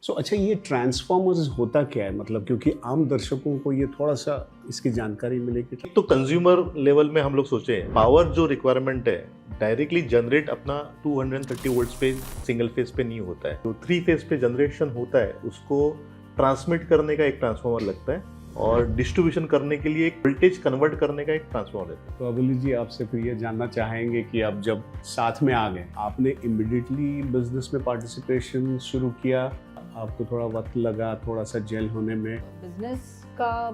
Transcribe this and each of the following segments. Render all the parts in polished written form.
अच्छा, ये ट्रांसफॉर्मर्स होता क्या है? मतलब क्योंकि आम दर्शकों को ये थोड़ा-सा इसकी जानकारी मिले कि तो कंज्यूमर लेवल में हम लोग सोचे पावर जो रिक्वायरमेंट है डायरेक्टली जनरेट अपना 230 वोल्ट्स पे सिंगल फेज पे नहीं होता है। जो 3 फेज पे जनरेशन होता है उसको ट्रांसमिट करने का एक ट्रांसफार्मर लगता है और डिस्ट्रीब्यूशन करने के लिए एक वोल्टेज कन्वर्ट करने का एक ट्रांसफार्मर लगता है। तो अबुल जी आपसे फिर ये जानना चाहेंगे कि आप जब साथ में आ गए, आपने इमीडिएटली बिजनेस में पार्टिसिपेशन शुरू किया? आपको थोड़ा वक्त लगा थोड़ा-सा जेल होने में? बिजनेस का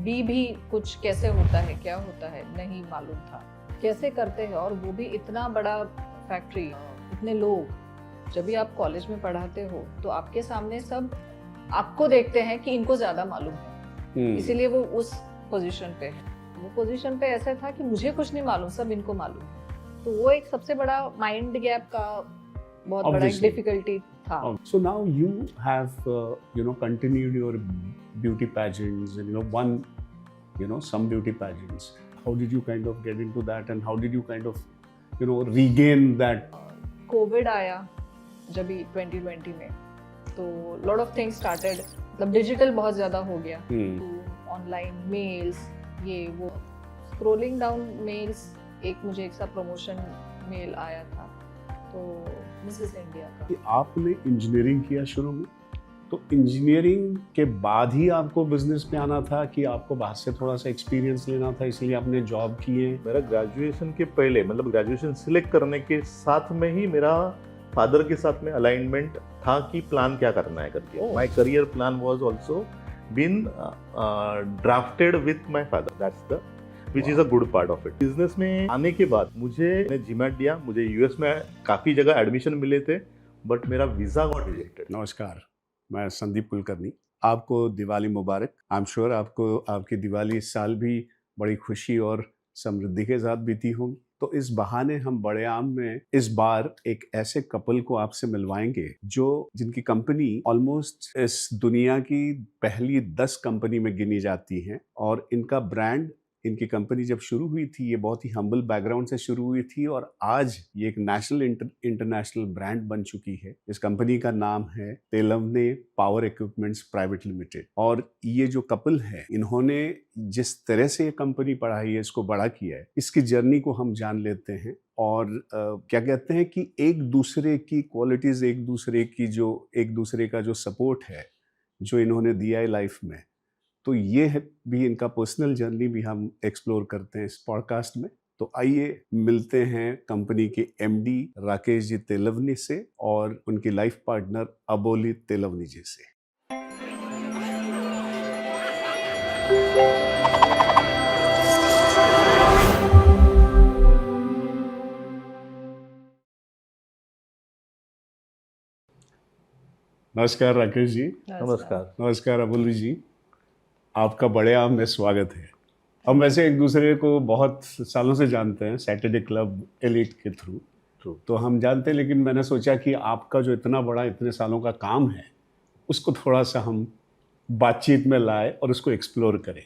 भी कुछ कैसे होता है, क्या होता है, नहीं मालूम था। कैसे करते हैं, और वो भी इतना बड़ा फैक्ट्री, इतने लोग। जब भी आप कॉलेज में पढ़ाते हो तो आपके सामने सब आपको देखते हैं कि इनको ज़्यादा मालूम है, इसीलिए वो उस पोजीशन पे है। वो पोजीशन पे ऐसा था कि मुझे कुछ नहीं मालूम, सब इनको मालूम है। तो वो एक सबसे बड़ा माइंड गैप का बहुत बड़ा एक डिफिकल्टी था। So now you have continued your beauty pageants and won some beauty pageants. How did you kind of get into that and how did you kind of regain that? Covid आया जब भी 2020 में, तो lot of things started, मतलब digital बहुत ज़्यादा हो गया। तो ऑनलाइन मेल्स, ये वो, स्क्रॉलिंग डाउन मेल्स, मुझे एक सा प्रमोशन मेल आया था, तो मिसेस इंडिया का। आपने इंजीनियरिंग किया शुरू में, तो इंजीनियरिंग के बाद ही आपको बिजनेस में आना था कि आपको बाहर से थोड़ा सा एक्सपीरियंस लेना था इसलिए आपने जॉब किए? मेरा ग्रेजुएशन के पहले, मतलब ग्रेजुएशन सिलेक्ट करने के साथ में ही मेरा फादर के साथ में अलाइनमेंट था कि प्लान क्या करना है करके। My career plan was also been drafted with my father, that's the which is a good part of it. Business में आने के बाद मुझे जीमैट दिया, मुझे यूएस में काफ़ी जगह एडमिशन मिले थे, बट मेरा वीज़ा गॉट रिजेक्टेड। नमस्कार, मैं संदीप कुलकर्णी। आपको दिवाली मुबारक। आई एम श्योर आपको आपकी दिवाली इस साल भी बड़ी खुशी और समृद्धि के साथ बीती होगी। तो इस बहाने हम बड़े आम में इस बार एक ऐसे कपल को आपसे मिलवाएंगे जिनकी कंपनी ऑलमोस्ट इस दुनिया की पहली 10 कंपनी में गिनी जाती हैं, और इनका ब्रांड, इनकी कंपनी जब शुरू हुई थी ये बहुत ही हम्बल बैकग्राउंड से शुरू हुई थी और आज ये एक नेशनल इंटरनेशनल ब्रांड बन चुकी है। इस कंपनी का नाम है तेलवने पावर इक्विपमेंट्स प्राइवेट लिमिटेड। और ये जो कपल है, इन्होंने जिस तरह से ये कंपनी पढ़ाई है, इसको बड़ा किया है, इसकी जर्नी को हम जान लेते हैं। और क्या कहते हैं कि एक दूसरे की क्वालिटीज, एक दूसरे का जो सपोर्ट है जो इन्होंने दिया है लाइफ में, तो ये है भी इनका पर्सनल जर्नी भी हम एक्सप्लोर करते हैं इस पॉडकास्ट में। तो आइए मिलते हैं कंपनी के एमडी राकेश जी तेलवनी से और उनकी लाइफ पार्टनर अबोली तेलवनी जी से। नमस्कार राकेश जी। नमस्कार। नमस्कार अबोली जी, आपका बड़े आम में स्वागत है। हम वैसे एक दूसरे को बहुत सालों से जानते हैं, सैटरडे क्लब एलिट के थ्रू तो हम जानते हैं, लेकिन मैंने सोचा कि आपका जो इतना बड़ा, इतने सालों का काम है, उसको थोड़ा सा हम बातचीत में लाए और उसको एक्सप्लोर करें।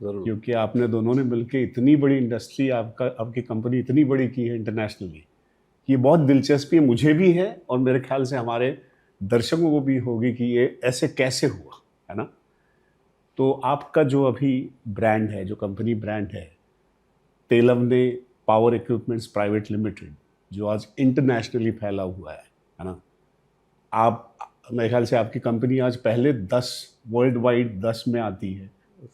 जरूर। क्योंकि आपने दोनों ने मिलके इतनी बड़ी इंडस्ट्री, आपकी कंपनी इतनी बड़ी की है इंटरनेशनली, ये बहुत दिलचस्पी मुझे भी है और मेरे ख्याल से हमारे दर्शकों को भी होगी कि ये ऐसे कैसे हुआ, है ना। तो आपका जो अभी ब्रांड है, जो कंपनी ब्रांड है तेलवने पावर इक्विपमेंट्स प्राइवेट लिमिटेड, जो आज इंटरनेशनली फैला हुआ है ना। आप, मेरे ख्याल से आपकी कंपनी आज पहले 10 वर्ल्ड वाइड 10 में आती है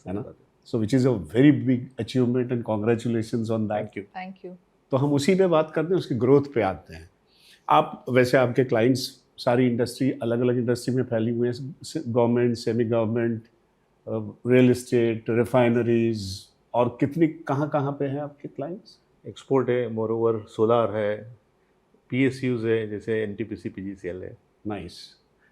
ना। So which is a very big achievement and congratulations on that. Thank you. तो हम उसी पे बात करते हैं, उसकी ग्रोथ पे आते हैं। आप वैसे, आपके क्लाइंट्स सारी इंडस्ट्री, अलग अलग इंडस्ट्री में फैली हुई हैं, government, semi government, real estate, refineries, और कितनी कहाँ पे हैं आपके क्लाइंट्स? एक्सपोर्ट है, मोर ओवर सोलार है, पीएसयूज है, जैसे एनटीपीसी, पीजीसीएल है। नाइस।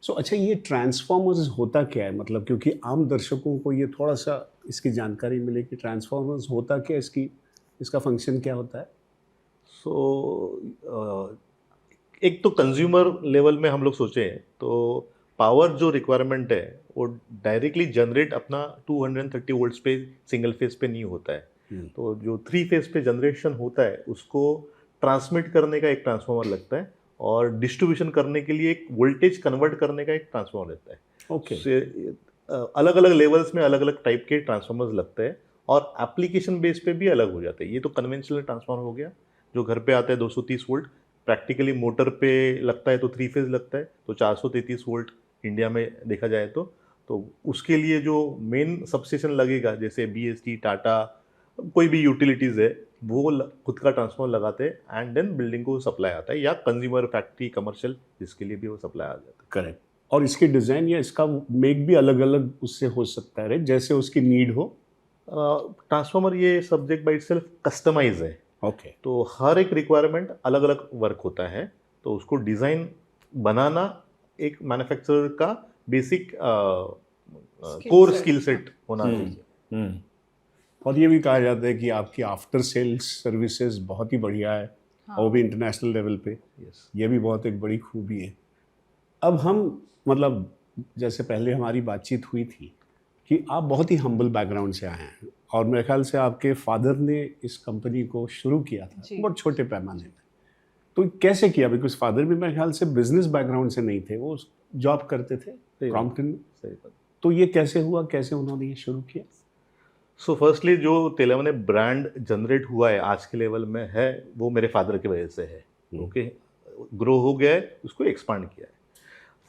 सो अच्छा, ये ट्रांसफॉर्मर्स होता क्या है? मतलब क्योंकि आम दर्शकों को ये थोड़ा सा इसकी जानकारी मिले कि ट्रांसफॉर्मर्स होता क्या, इसका फंक्शन क्या होता है? एक तो कंज्यूमर लेवल में हम लोग सोचे तो पावर जो रिक्वायरमेंट है वो डायरेक्टली जनरेट अपना 230 वोल्ट्स पे सिंगल फेज पे नहीं होता है। तो जो 3 फेज पे जनरेशन होता है उसको ट्रांसमिट करने का एक ट्रांसफार्मर लगता है और डिस्ट्रीब्यूशन करने के लिए एक वोल्टेज कन्वर्ट करने का एक ट्रांसफॉर्मर रहता है। ओके। अलग अलग लेवल्स में अलग अलग टाइप के ट्रांसफार्मर्स लगते हैं और एप्लीकेशन बेस पे भी अलग हो जाते हैं। ये तो कन्वेंशनल ट्रांसफार्मर हो गया जो घर पे आता है 230 वोल्ट, प्रैक्टिकली मोटर पे लगता है तो 3 फेज लगता है तो 433 वोल्ट इंडिया में देखा जाए तो उसके लिए जो मेन सबस्टेशन लगेगा जैसे BST, टाटा, कोई भी यूटिलिटीज़ है वो खुद का ट्रांसफार्मर लगाते हैं एंड देन बिल्डिंग को सप्लाई आता है, या कंज्यूमर फैक्ट्री कमर्शियल जिसके लिए भी वो सप्लाई आ जाता है। करेक्ट। और इसकी डिज़ाइन या इसका मेक भी अलग अलग उससे हो सकता है, जैसे उसकी नीड हो। ट्रांसफार्मर ये सब्जेक्ट बाई सेल्फ कस्टमाइज है। ओके। तो हर एक रिक्वायरमेंट अलग अलग वर्क होता है, तो उसको डिज़ाइन बनाना एक मैन्युफैक्चरर का बेसिक कोर स्किल सेट होना चाहिए। और ये भी कहा जाता है कि आपकी आफ्टर सेल्स सर्विसेज बहुत ही बढ़िया है, हाँ। और वो भी इंटरनेशनल लेवल पे। यस, ये भी बहुत एक बड़ी खूबी है। अब हम मतलब जैसे पहले हमारी बातचीत हुई थी कि आप बहुत ही हम्बल बैकग्राउंड से आए हैं, और मेरे ख्याल से आपके फादर ने इस कंपनी को शुरू किया था जी। बहुत छोटे पैमाने में। तो कैसे किया? बिकॉज फादर भी मेरे ख्याल से बिजनेस बैकग्राउंड से नहीं थे, वो जॉब करते थे क्रॉम्पटन में। सही बात। तो ये कैसे हुआ, कैसे उन्होंने ये शुरू किया? सो फर्स्टली जो तेलंगाना ब्रांड जनरेट हुआ है आज के लेवल में है वो मेरे फादर की वजह से है। ओके, ग्रो हो गया है, उसको एक्सपांड किया है।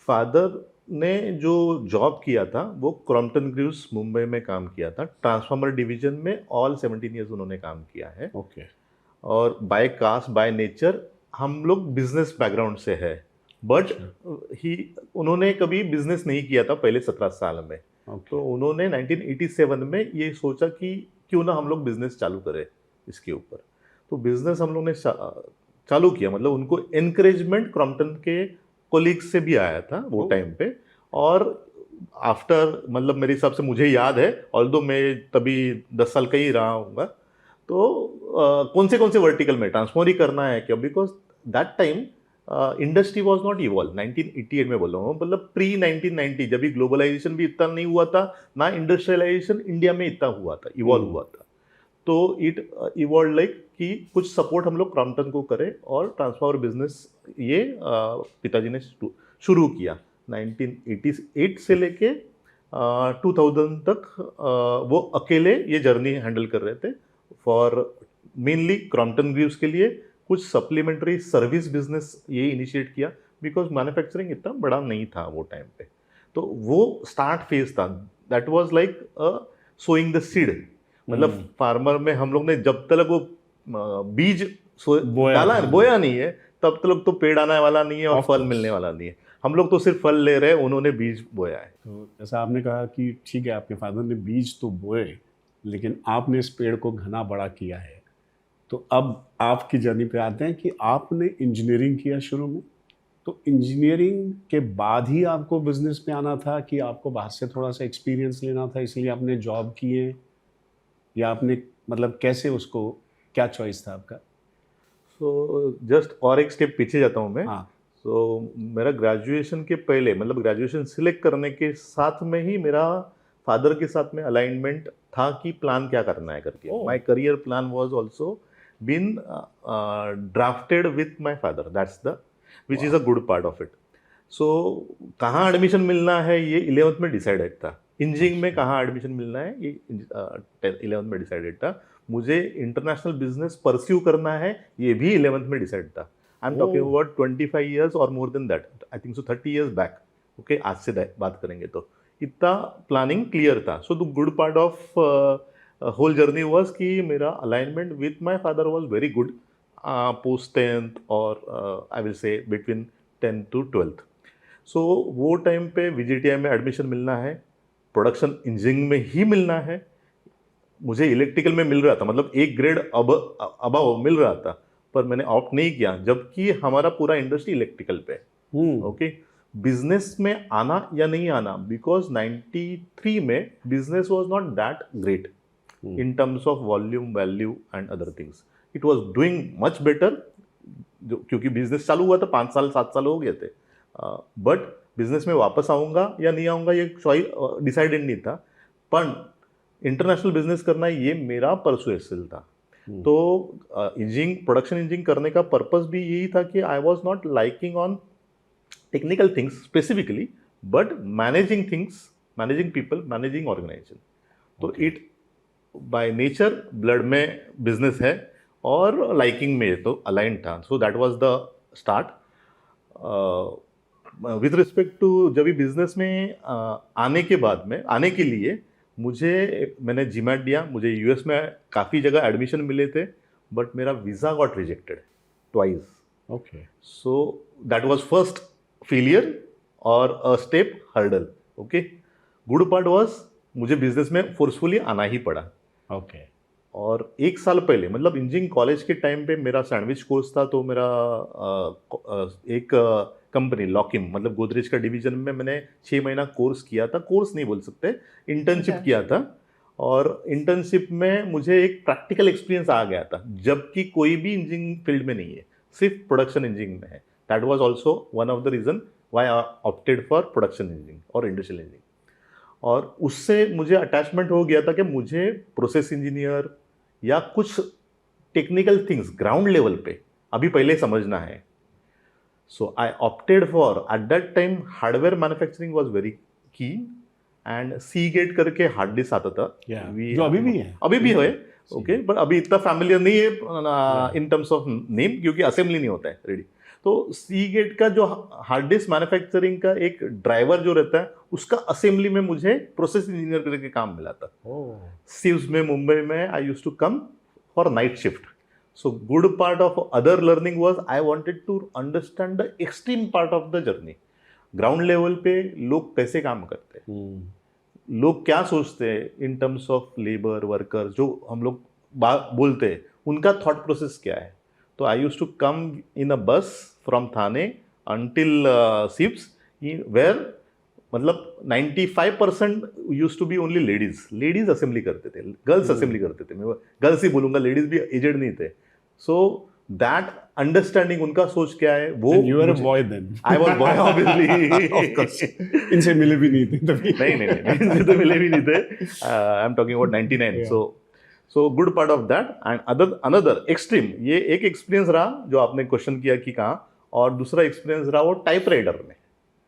फादर ने जो जॉब किया था वो क्रॉम्पटन ग्रीव्स मुंबई में काम किया था, ट्रांसफार्मर डिवीजन में ऑल 17 ईयर्स उन्होंने काम किया है। ओके। और बाय कास्ट बाय नेचर हम लोग बिजनेस बैकग्राउंड से है, बट उन्होंने कभी बिजनेस नहीं किया था पहले 17 साल में। तो उन्होंने 1987 में ये सोचा कि क्यों ना हम लोग बिजनेस चालू करें इसके ऊपर। तो बिजनेस हम लोग ने चालू किया, मतलब उनको एनकरेजमेंट क्रॉम्पटन के कोलीग्स से भी आया था वो टाइम पे। और आफ्टर मतलब मेरे हिसाब से मुझे याद है, ऑल्दो मैं तभी 10 साल का ही रहा हूँगा, तो कौन से वर्टिकल में ट्रांसफॉर्मर ही करना है क्या, because that time industry was not evolve. 1988 में बोल रहा हूँ, मतलब प्री 1990 जब भी ग्लोबलाइजेशन भी इतना नहीं हुआ था, ना इंडस्ट्रियलाइजेशन इंडिया में इतना हुआ था, इवॉल्व हुआ था। तो इट इवॉल्व लाइक कि कुछ सपोर्ट हम लोग क्रॉम्पटन को करें, और ट्रांसफार्मर बिजनेस ये पिताजी ने शुरू किया 1988 से लेके 2000 तक। वो अकेले ये जर्नी हैंडल कर रहे थे फॉर मेनली क्रॉम्पटन ग्रीव्स के लिए। कुछ सप्लीमेंट्री सर्विस बिजनेस ये इनिशिएट किया, बिकॉज मैन्युफैक्चरिंग इतना बड़ा नहीं था वो टाइम पे। तो वो स्टार्ट फेज था, that was like sowing the seed. मतलब फार्मर में हम लोग ने जब तक वो बीज बोया नहीं है तब तक तो पेड़ आने वाला नहीं है और फल मिलने वाला नहीं है। हम लोग तो सिर्फ फल ले रहे हैं, उन्होंने बीज बोया है। तो जैसा आपने कहा कि ठीक है आपके फादर ने बीज तो बोए, लेकिन आपने इस पेड़ को घना बड़ा किया है। तो अब आपकी जर्नी पे आते हैं कि आपने इंजीनियरिंग किया शुरू में, तो इंजीनियरिंग के बाद ही आपको बिजनेस में आना था कि आपको बाहर से थोड़ा सा एक्सपीरियंस लेना था इसलिए आपने जॉब किए, या आपने मतलब कैसे उसको, क्या चॉइस था आपका? सो जस्ट और एक स्टेप पीछे जाता हूँ मैं। हाँ। सो मेरा ग्रेजुएशन के पहले, मतलब ग्रेजुएशन सिलेक्ट करने के साथ में ही मेरा फादर के साथ में अलाइनमेंट था कि प्लान क्या करना है करके। My career plan was also been drafted with my father, that's the which is a good part of it. So कहाँ एडमिशन मिलना है ये 11th में डिसाइडेड था। इंजीनियरिंग में कहाँ एडमिशन मिलना है ये 11th में डिसाइडेड था। मुझे इंटरनेशनल बिजनेस परस्यू करना है ये भी 11th में डिसाइड था। I am talking about 25 years और more than that, I think so 30 years back. Okay, आज से बात करेंगे तो इतना प्लानिंग क्लियर था। So the good part of whole journey was कि मेरा alignment with my father was very good post 10th और I will say between 10th to 12th। So वो टाइम पे VGTI में एडमिशन मिलना है, प्रोडक्शन इंजीनियरिंग में ही मिलना है। मुझे इलेक्ट्रिकल में मिल रहा था, मतलब एक ग्रेड अबव मिल रहा था, पर मैंने ऑप्ट नहीं किया, जबकि हमारा पूरा इंडस्ट्री इलेक्ट्रिकल पे है। ओके, बिजनेस में आना या नहीं आना, बिकॉज 93 में business was not that great in terms of volume, value and other things. It was doing much better, क्योंकि बिजनेस चालू हुआ था, 5 साल 7 साल हो गए थे। बट बिजनेस में वापस आऊँगा या नहीं आऊँगा ये चॉइस डिसाइडेड नहीं था। पर इंटरनेशनल बिजनेस करना ये मेरा परसुएशन था। तो इंजीनियरिंग प्रोडक्शन इंजीनियरिंग करने का पर्पस भी यही था कि I was not liking on technical things specifically, but managing things, managing people, managing organisation. तो इट बाय नेचर ब्लड में बिजनेस है और लाइकिंग में तो अलाइन था। So that was the start. With respect to जब भी बिजनेस में आने के बाद में आने के लिए मैंने जीमैट दिया, मुझे यूएस में काफ़ी जगह एडमिशन मिले थे, बट मेरा visa got rejected twice. Okay, so that was first failure और a step hurdle. Okay, good part was मुझे बिजनेस में फोर्सफुली आना ही पड़ा। ओके, और एक साल पहले मतलब इंजीनियरिंग कॉलेज के टाइम पे मेरा सैंडविच कोर्स था, तो मेरा एक कंपनी लॉकिम मतलब गोदरेज का डिवीजन में मैंने 6 महीना कोर्स किया था। कोर्स नहीं बोल सकते, इंटर्नशिप अच्छा। किया था। और इंटर्नशिप में मुझे एक प्रैक्टिकल एक्सपीरियंस आ गया था, जबकि कोई भी इंजीनियरिंग फील्ड में नहीं है, सिर्फ प्रोडक्शन इंजीनियरिंग में है। That was also one of the reason why I opted for production engineering और इंडस्ट्रियल इंजीनियरिंग। और उससे मुझे अटैचमेंट हो गया था कि मुझे प्रोसेस इंजीनियर या कुछ टेक्निकल थिंग्स ग्राउंड लेवल पे अभी पहले समझना है। So I opted for at that time hardware manufacturing was very key, and Seagate करके हार्ड डिस्क आता था। जो अभी भी है, अभी भी है। ओके, बट अभी इतना फैमिलियर नहीं है इन टर्म्स ऑफ नेम, क्योंकि असेंबली नहीं होता है रेडी। तो सी गेट का जो हार्ड डिस्क मैन्युफैक्चरिंग का एक ड्राइवर जो रहता है, उसका असेंबली में मुझे प्रोसेस इंजीनियर करके काम मिला था। सिव्स में, मुंबई में I used to come for night shift. So good part of other learning was I wanted to understand the extreme part of the journey. Ground level पे लोग कैसे काम करते हैं, लोग क्या सोचते हैं इन टर्म्स ऑफ लेबर वर्कर, जो हम लोग बोलते हैं, उनका थॉट प्रोसेस क्या है। तो आई used to come in a bus from Thane until SEEPZ, where मतलब 95% used to be only ladies assembly करते थे, गर्ल्स असेंबली करते थे। मैं गर्ल्स ही बोलूंगा, लेडीज भी एजेड नहीं थे। सो दैट अंडरस्टैंडिंग, उनका सोच क्या है वो। You are a boy then. I was boy obviously. इनसे मिले भी नहीं थे तभी। नहीं इनसे तो मिले भी नहीं थे। आई am talking about 99। So good part of that and another extreme, ये एक एक्सपीरियंस रहा जो आपने क्वेश्चन किया कि कहाँ, और दूसरा एक्सपीरियंस रहा वो टाइपराइटर में।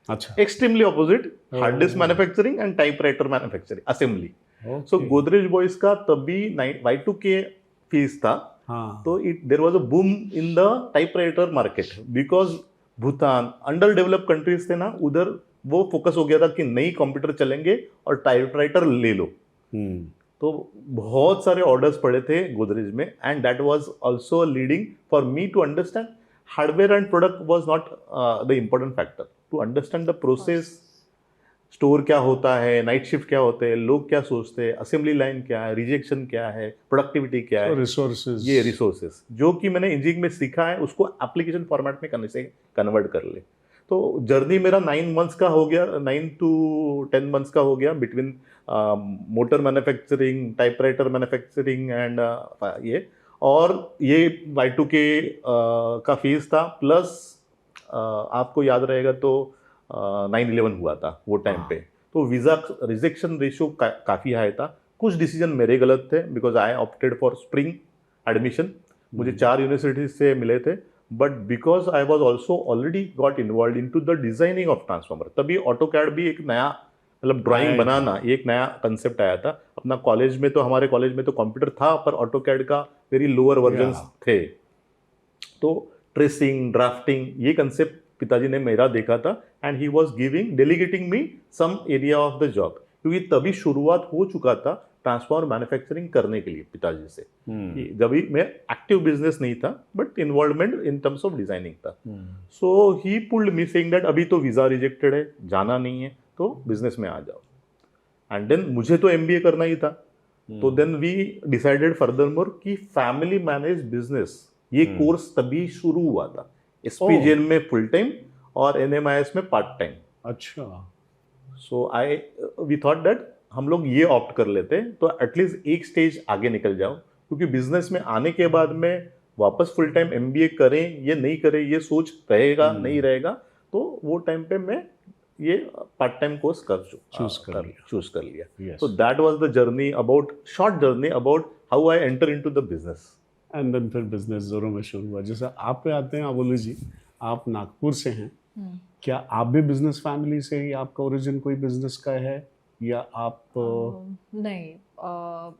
अच्छा, extremely opposite, hard disk manufacturing and typewriter manufacturing assembly. So Godrej Boyce का तभी Y2K फीस था। हाँ, तो there was a boom in the typewriter market, because Bhutan under develop countries थे ना, उधर वो फोकस हो गया था कि नई कंप्यूटर चलेंगे और टाइपराइटर ले लो। तो बहुत सारे ऑर्डर्स पड़े थे गोदरेज में, and that was also leading for me to understand hardware and product was not the important factor, to understand the process, store क्या होता है, नाइट शिफ्ट क्या होते हैं, लोग क्या सोचते हैं, असेंबली लाइन क्या है, रिजेक्शन क्या है, प्रोडक्टिविटी क्या है, रिसोर्सेज, ये रिसोर्सेज जो कि मैंने इंजीनियरिंग में सीखा है, उसको एप्लीकेशन फॉर्मेट में करने से कन्वर्ट कर ले। तो जर्नी मेरा 9 मंथ्स का हो गया, 9 to 10 मंथ्स का हो गया between motor manufacturing, typewriter manufacturing and ये। और ये Y2K का फीस था, प्लस आपको याद रहेगा तो 9/11 हुआ था वो टाइम पे, तो वीज़ा रिजेक्शन रेशियो काफ़ी हाई था। कुछ डिसीजन मेरे गलत थे, because I opted for spring admission, मुझे 4 यूनिवर्सिटीज से मिले थे, but because I was also already got involve into the designing of transformer. तभी ऑटोकैड भी एक नया मतलब ड्राइंग बनाना एक नया कंसेप्ट आया था अपना कॉलेज में। तो हमारे कॉलेज में तो कंप्यूटर था, पर ऑटोकैड का वेरी लोअर वर्जन थे। तो ट्रेसिंग, ड्राफ्टिंग, ये कंसेप्ट पिताजी ने मेरा देखा था, and he was delegating me some area of the job, क्योंकि तभी शुरुआत हो चुका था ट्रांसफॉर्मर मैन्युफैक्चरिंग करने के लिए पिताजी से। जब भी मैं एक्टिव बिजनेस नहीं था, but involvement in terms of designing था। So he pulled me saying that अभी तो वीज़ा रिजेक्टेड है, जाना नहीं है, तो बिजनेस में आ जाओ। एंड देन मुझे तो MBA करना ही था। तो देन वी डिसाइडेड फर्दरमोर कि फैमिली मैनेज बिजनेस, ये कोर्स तभी शुरू हुआ था। SPJN में फुल टाइम और NMIS में पार्ट टाइम। अच्छा, सो वी थॉट दैट हम लोग ये ऑप्ट कर लेते, तो एटलीस्ट एक स्टेज आगे निकल जाओ, क्योंकि बिजनेस में आने के बाद में वापस फुल टाइम MBA करें ये नहीं करें, ये सोच रहेगा नहीं रहेगा। तो वो टाइम पे मैं ये पार्ट टाइम कोर्स चूज कर लिया। So that was the journey, about short journey about how I enter into the business. And then फिर बिजनेस जोरों में शुरू हुआ। जैसे आप पे आते हैं अबोली जी, आप नागपुर से हैं, क्या आप भी बिजनेस फैमिली से ही, आपका ओरिजिन कोई बिजनेस का है या आप नहीं,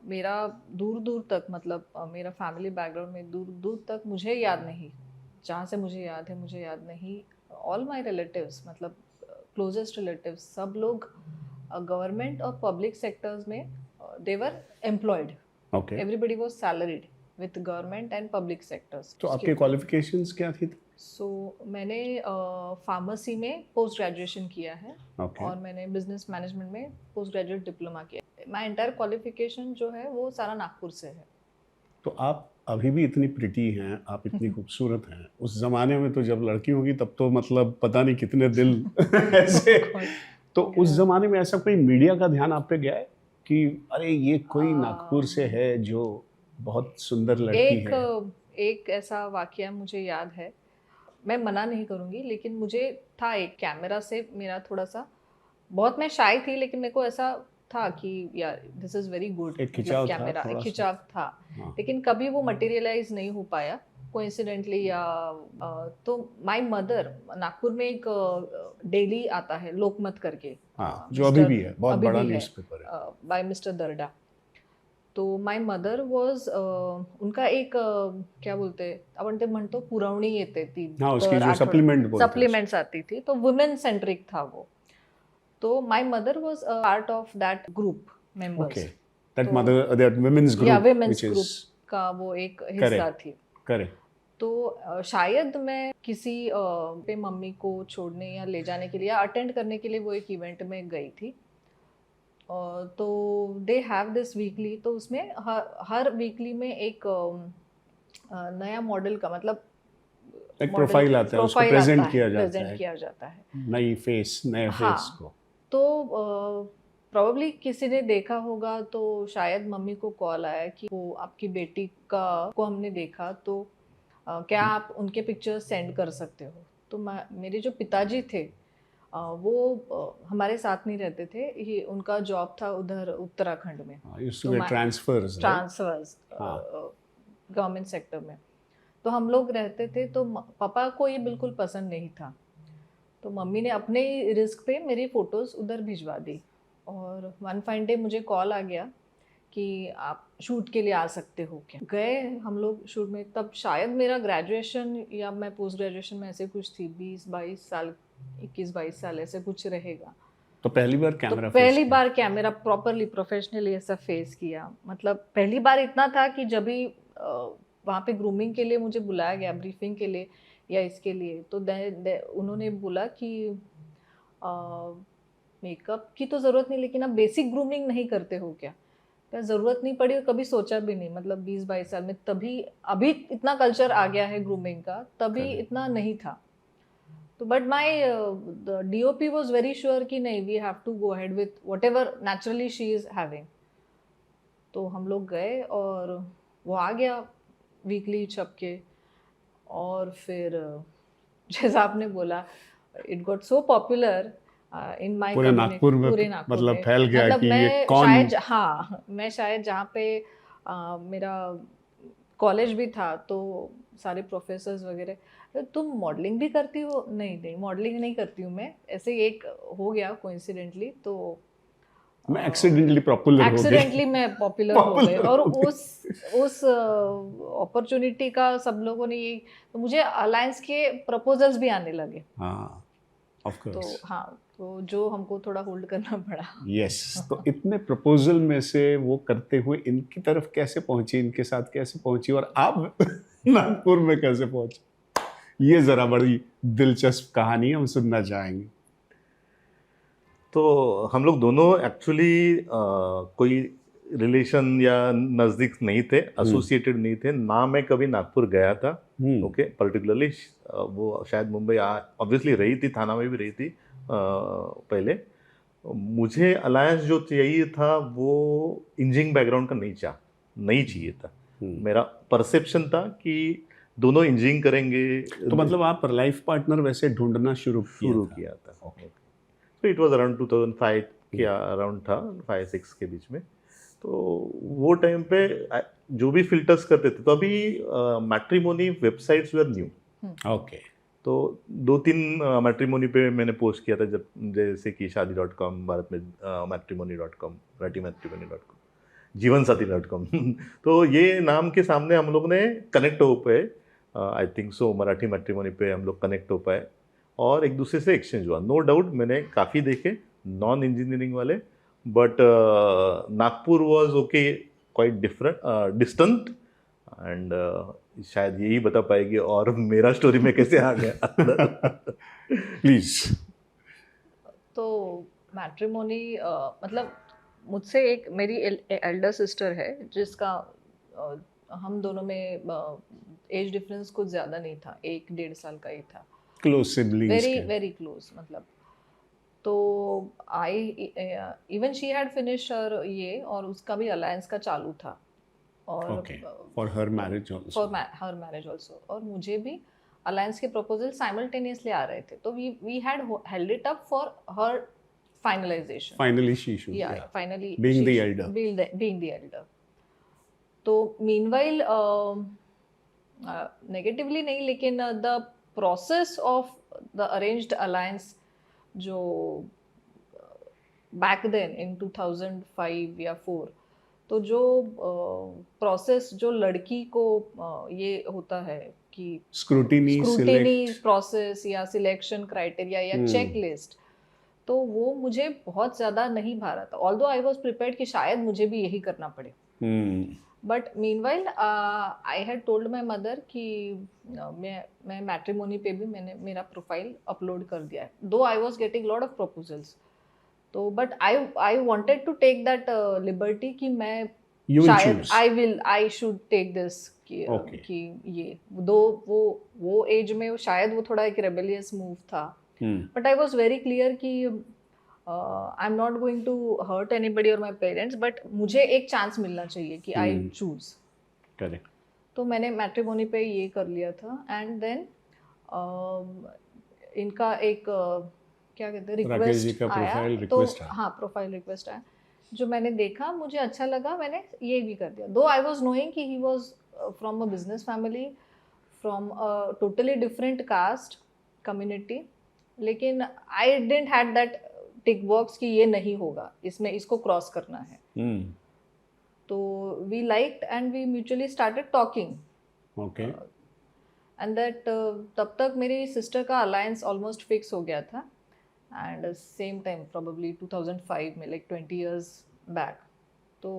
मेरा दूर दूर तक मतलब मेरा फैमिली बैकग्राउंड में दूर दूर तक मुझे याद नहीं, जहाँ से मुझे याद है मुझे याद नहीं। ऑल माय रिलेटिव्स मतलब क्लोजेस्ट रिलेटिव्स सब लोग गवर्नमेंट और पब्लिक सेक्टर्स में they were employed, okay? Everybody was salaried with government and public sectors. तो आपके क्वालिफिकेशंस क्या थी? सो मैंने फार्मेसी में पोस्ट ग्रेजुएशन किया है ओके। और मैंने बिजनेस मैनेजमेंट में पोस्ट ग्रेजुएट डिप्लोमा किया है। माय एंटायर क्वालिफिकेशन जो है वो सारा नागपुर से है। तो आप अभी भी इतनी प्रिटी हैं, आप इतनी खूबसूरत हैं। उस ज़माने में तो जब लड़की होगी तब तो मतलब पता नहीं कितने दिल ऐसे। तो उस ज़माने में ऐसा कोई मीडिया का ध्यान आप पे गया है कि अरे ये कोई नागपुर से है जो बहुत सुंदर लड़की है? एक ऐसा वाकया मुझे याद है, मैं मना नहीं करूँगी, लेकिन मुझे था एक कैमरा से मेरा थोड़ा सा, बहुत मैं शाय थी लेकिन मेरे को ऐसा था कि यार दिस इज़ वेरी गुड, एक खिंचाव था कैमरा थोड़ा एक सा। खिंचाव था। हाँ। लेकिन कभी वो मटेरियलाइज नहीं हो पाया कोइंसिडेंटली या तो माय मदर, नागपुर में एक डेली आता है लोकमत करके, हाँ, जो अभी भी है, बहुत अभी बड़ा भी है, न्यूज़पेपर है। By mister Darda. तो माय मदर वॉज उनका एक क्या बोलते आपण ते म्हणतो पुरवणी येते ती हाँ, उसकी जो सप्लीमेंट बोलते हैं सप्लीमेंट्स आती थी, तो वुमेन सेंट्रिक था वो। तो my mother was part of that group okay, members, that तो- मदर, दैट वुमेन्स या group women's which group is का वो एक हिस्सा थी। करेक्ट। तो शायद मैं किसी पे मम्मी को छोड़ने या ले जाने के लिए या अटेंड करने के लिए वो एक इवेंट में गई थी। तो दे हैव दिस वीकली, तो उसमें हर वीकली में एक नया मॉडल का मतलब एक प्रोफाइल आता है, उसको प्रेजेंट किया जाता है, नई फेस, नए फेस को। तो प्रोबेबली किसी ने देखा होगा, तो शायद मम्मी को कॉल आया कि वो आपकी बेटी का को हमने देखा, तो क्या आप उनके पिक्चर्स सेंड कर सकते हो। तो मेरे जो पिताजी थे वो हमारे साथ नहीं रहते थे, ये उनका जॉब था उधर उत्तराखंड में, तो ट्रांसफर्स गवर्नमेंट सेक्टर में। तो हम लोग रहते थे, तो पापा को ये बिल्कुल पसंद नहीं था, तो मम्मी ने अपने रिस्क पे मेरी फ़ोटोज़ उधर भिजवा दी। और वन फाइन डे मुझे कॉल आ गया कि आप शूट के लिए आ सकते हो क्या। गए हम लोग शूट में, तब शायद मेरा ग्रेजुएशन या मैं पोस्ट ग्रेजुएशन में ऐसे कुछ थी, 20-22 साल, 21-22 साल ऐसे कुछ रहेगा। तो पहली बार कैमरा, तो पहली बार कैमरा प्रॉपरली प्रोफेशनली ऐसा फेस किया। मतलब पहली बार इतना था कि जब भी वहाँ पे ग्रूमिंग के लिए मुझे बुलाया गया, ब्रीफिंग के लिए या इसके लिए, तो उन्होंने बोला कि मेकअप की तो ज़रूरत नहीं, लेकिन आप बेसिक ग्रूमिंग नहीं करते हो क्या। क्या ज़रूरत नहीं पड़ी और कभी सोचा भी नहीं, मतलब 20-22 साल में। तभी अभी इतना कल्चर आ गया है ग्रूमिंग का, तभी इतना नहीं था। तो but my DOP was very sure कि नहीं, we have to go ahead with whatever naturally she is having. तो हम लोग गए और वो आ गया वीकली छप के। और फिर जैसा आपने बोला, it got so popular in my पूरे नागपुर में, मतलब फैल गया मतलब कि मैं ये कौन। शायद, हाँ, मैं शायद जहाँ पे मेरा कॉलेज भी था, तो सारे प्रोफेसर्स वगैरह, तुम मॉडलिंग भी करती हो? नहीं, मॉडलिंग नहीं करती हूँ मैं, ऐसे ही एक हो गया कोइंसिडेंटली। तो मैं एक्सीडेंटली मैं पॉपुलर हो गई, और उस अपॉर्चुनिटी का सब लोगों ने ये, तो मुझे अलायंस के प्रपोजल्स भी आने लगे। हाँ, ऑफ कोर्स। तो हाँ, तो जो हमको थोड़ा होल्ड करना पड़ा। यस। तो इतने प्रपोजल में से वो करते हुए इनकी तरफ कैसे पहुंची, इनके साथ कैसे पहुंची, और आप नागपुर में कैसे पहुंचे, ये जरा बड़ी दिलचस्प कहानी हम सुनना चाहेंगे। तो हम लोग दोनों एक्चुअली कोई रिलेशन या नज़दीक नहीं थे, एसोसिएटेड नहीं थे ना। मैं कभी नागपुर गया था, ओके, पर्टिकुलरली वो शायद मुंबई ऑब्वियसली रही थी, थाना में भी रही थी पहले। मुझे अलायंस जो चाहिए था वो इंजीनियरिंग बैकग्राउंड का नहीं चाहिए था। मेरा परसेप्शन था कि दोनों इंजीनियरिंग करेंगे। तो मतलब आप लाइफ पार्टनर वैसे ढूंढना शुरू किया था। तो इट वाज अराउंड 2005 के अराउंड था, 5-6 के बीच में। तो वो टाइम पे जो भी फिल्टर्स करते थे, तो अभी matrimony websites were new, okay, तो 2-3 मैट्रिमोनी पे मैंने पोस्ट किया था, जब जैसे कि शादी.com, भारत में मैट्रिमोनी.com, मराठी मैट्रिमोनी.com, जीवनसाथी.com तो ये नाम के सामने हम लोग ने कनेक्ट हो पाए, आई थिंक सो मराठी मैट्रिमोनी पे हम लोग कनेक्ट हो पाए और एक दूसरे से एक्सचेंज हुआ। नो डाउट मैंने काफ़ी देखे नॉन इंजीनियरिंग वाले, but Nagpur was okay, quite different, distant, and शायद यही बता पाएगी और मेरा स्टोरी में कैसे आ गया अंदर। प्लीज। तो मैट्रिमोनी मतलब मुझसे एक मेरी एल्डर सिस्टर है जिसका हम दोनों में एज डिफरेंस कुछ ज़्यादा नहीं था, 1-1.5 साल का ही था, close siblings very very close मतलब। तो I even she had finish हर ये, और उसका भी अलायंस का चालू था, और okay, for her marriage also, for her marriage also, और मुझे भी अलायंस के प्रपोजल साइमल्टेनियसली आ रहे थे, तो we had held it up for her finalization. Finally she should, Yeah, finally being the she- elder. being the elder. तो meanwhile negatively नहीं, लेकिन the process of the arranged alliance जो back then in 2005 या 4, तो जो process जो लड़की को ये होता है कि स्क्रूटिनी प्रोसेस या सिलेक्शन क्राइटेरिया या चेक लिस्ट, तो वो मुझे बहुत ज़्यादा नहीं भा रहा था, ऑल्दो आई वॉज प्रिपेयर्ड कि शायद मुझे भी यही करना पड़े। But meanwhile I had told my mother कि मैं मैट्रिमोनी पे भी मैंने मेरा प्रोफाइल अपलोड कर दिया है, though I was getting lot of proposals, तो but I wanted to take that liberty कि मैं शायद आई शुड टेक दिस कि ये दो वो एज में शायद वो थोड़ा एक रेबेलियस मूव था, but I was very clear कि I am not going to hurt anybody और माई पेरेंट्स, बट मुझे एक चांस मिलना चाहिए कि आई चूज। करेक्ट। तो मैंने मैट्रिमोनी पे ये कर लिया था, एंड देन इनका एक क्या कहते हैं रिक्वेस्ट आया, तो हाँ प्रोफाइल रिक्वेस्ट आया, जो मैंने देखा मुझे अच्छा लगा, मैंने ये भी कर दिया, दो आई वॉज नोइंग कि he was from a business family, from a totally different caste community, लेकिन I didn't had that tick box कि ये नहीं होगा, इसमें इसको क्रॉस करना है। तो we liked and we mutually started talking, okay, and that तब तक मेरी सिस्टर का अलायंस ऑलमोस्ट फिक्स हो गया था, एंड सेम टाइम प्रोबेबली 2005 में, लाइक 20 years बैक, तो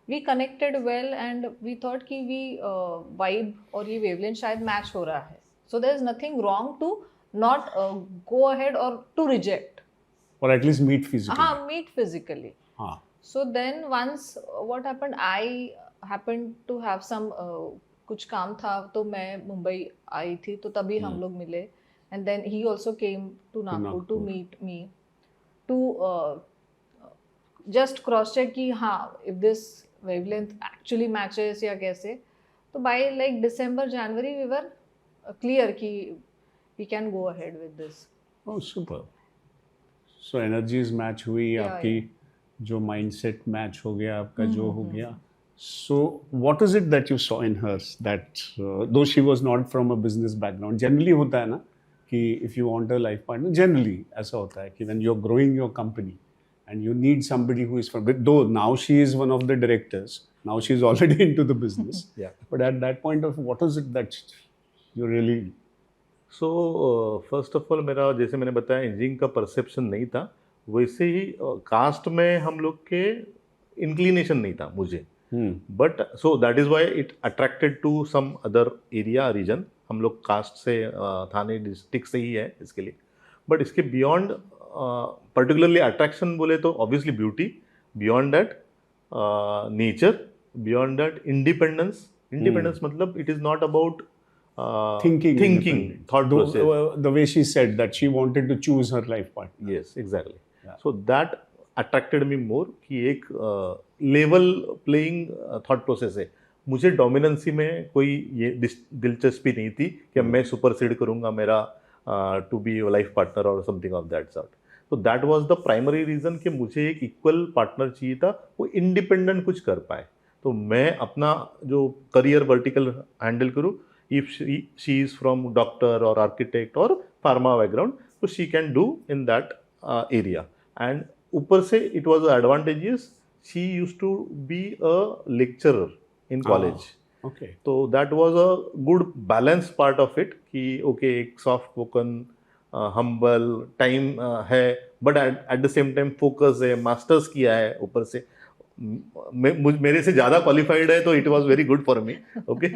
we connected well and we thought कि वी वाइब और ये वेवलेंथ शायद मैच हो रहा है, so there is nothing wrong to not go ahead or to reject, or at least meet physically. meet physically. So then once what happened, I happened to have some कुछ काम था, तो मैं मुंबई आई थी, तो तभी हम लोग मिले, and then he also came to Nagpur to meet me to just cross check कि हाँ if this wavelength actually matches या कैसे, तो by like December January we were clear कि we can go ahead with this. Oh, super. So energies match हुई, आपकी जो mindset match हो गया, आपका जो हो गया. So what is it that you saw in her that though she was not from a business background, generally होता है ना कि if you want a life partner, generally ऐसा होता है कि when you're growing your company and you need somebody who is from, though now she is one of the directors, now she is already into the business. Yeah. But at that point of what is it that you really so first of all मेरा, जैसे मैंने बताया, engineering का perception नहीं था, वैसे ही cast में हम लोग के इंक्लिनेशन नहीं था मुझे, but so that is why it attracted to some other area reason, हम लोग कास्ट से थाने डिस्ट्रिक्ट से ही है इसके लिए, बट इसके बियॉन्ड पर्टिकुलरली अट्रैक्शन बोले तो obviously beauty, beyond that nature, beyond that independence मतलब it is not about thinking thought process, the way she said that she wanted to choose her life partner. Yes, exactly. So that attracted me more कि एक level playing thought process है, मुझे dominancy में कोई ये दिलचस्पी नहीं थी कि मैं सुपरसीड करूँगा मेरा टू बी लाइफ पार्टनर और समथिंग ऑफ दैट सॉर्ट। तो that was the primary reason कि मुझे एक इक्वल पार्टनर चाहिए था, वो इंडिपेंडेंट कुछ कर पाए। तो मैं अपना जो करियर वर्टिकल हैंडल करूँ, if she is from doctor और आर्किटेक्ट और फार्मा बैकग्राउंड, तो she can do in that area. And ऊपर से it was advantages, she use to be a lecturer in college. Okay. तो that was a good balance part of it कि okay, एक soft spoken, humble time है, but at the same time focus है, masters किया है ऊपर से, मेरे से ज़्यादा क्वालिफाइड है, तो it was very good for me. Okay,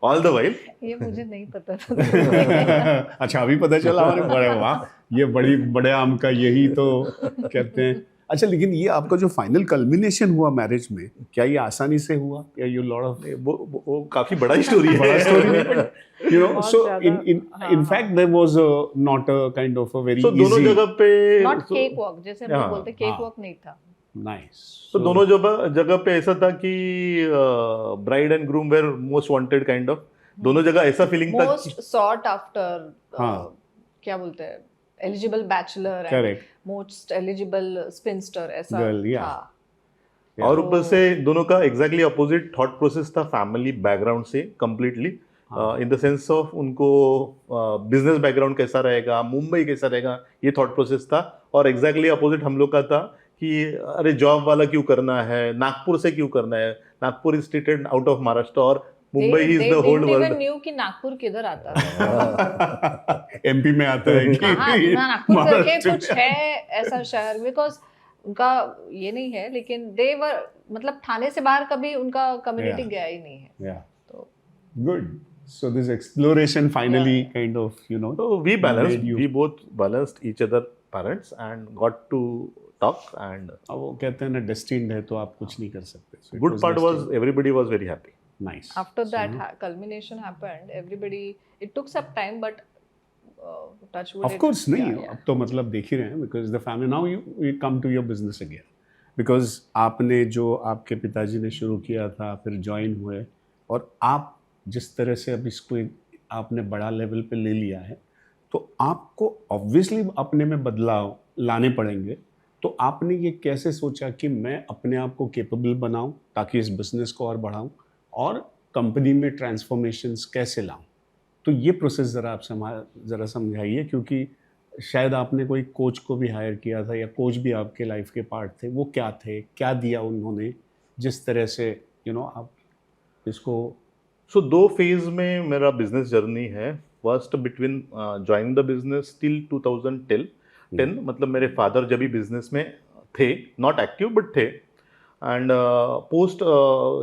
all the while. ये मुझे नहीं पता था. अच्छा, अभी पता चला. अरे बड़े वाह, ये बड़े आम का यही तो कहते हैं. अच्छा, लेकिन ये आपका जो फाइनल कल्मिनेशन हुआ मैरिज में, क्या ये आसानी से हुआ या यू लॉट ऑफ? वो काफी बड़ा स्टोरी है. बड़ा स्टोरी. You know, बहुत so ज़्यादा, in fact there was not a kind of a very So दोनों easy. जगह पे नॉट केक वॉक जैसे हम लोग हाँ, बोलते, केक हाँ. वॉक नहीं था. Nice. तो दोनों जगह पे ऐसा था कि bride and groom were most wanted kind of. दोनों जगह ऐसा फीलिंग था मोस्ट सॉट आफ्टर, हाँ. क्या बोलते हैं, eligible bachelor, Correct. Most eligible sphincter, ऐसा Girl, yeah. था. और तो- ऊपर से दोनों का एग्जैक्टली अपोजिट थॉट प्रोसेस था फैमिली बैकग्राउंड से completely. In the sense of उनको बिजनेस बैकग्राउंड कैसा रहेगा, मुंबई कैसा रहेगा, ये थॉट प्रोसेस था. और एग्जैक्टली अपोजिट हम लोग का था कि अरे जॉब वाला क्यों करना है, नागपुर से क्यों करना है, Nagpur is treated out of Maharashtra और Mumbai is the whole world. Knew कि नागपुर किधर आता है. एमपी में आता है कि हाँ, नागपुर करके महाराष्ट्र कुछ है ऐसा शहर, बिकॉज उनका ये नहीं है, लेकिन दे वर, मतलब थाने से बाहर कभी उनका कम्युनिटी Yeah. गया ही नहीं है. Yeah. तो Good. So this exploration finally kind of, you know. So we balanced, made you- we both balanced each other parents and got to talk. And अब वो कहते हैं ना, destined है तो आप कुछ नहीं कर सकते. So it good part was destined. everybody was very happy. Nice. after that So, culmination happened, everybody, it took some time, but touch wood, of course नहीं, yeah. अब तो मतलब देख ही रहे हैं, because the family now you come to your business again, because आपने जो आपके पिताजी ने शुरू किया था, फिर ज्वाइन हुए, और आप जिस तरह से अब इसको आपने बड़ा लेवल पे ले लिया है, तो आपको ऑब्वियसली अपने में बदलाव लाने पड़ेंगे. तो आपने ये कैसे सोचा कि मैं अपने आप को कैपेबल बनाऊं ताकि इस बिजनेस को और बढ़ाऊं, और कंपनी में ट्रांसफॉर्मेशंस कैसे लाऊं? तो ये प्रोसेस ज़रा समझाइए, क्योंकि शायद आपने कोई कोच को भी हायर किया था, या कोच भी आपके लाइफ के पार्ट थे. वो क्या थे, क्या दिया उन्होंने, जिस तरह से आप इसको. So दो फेज में मेरा बिजनेस जर्नी है. First between join the business till 2010, मतलब मेरे फादर जब भी बिजनेस में थे, नॉट एक्टिव बट थे. एंड पोस्ट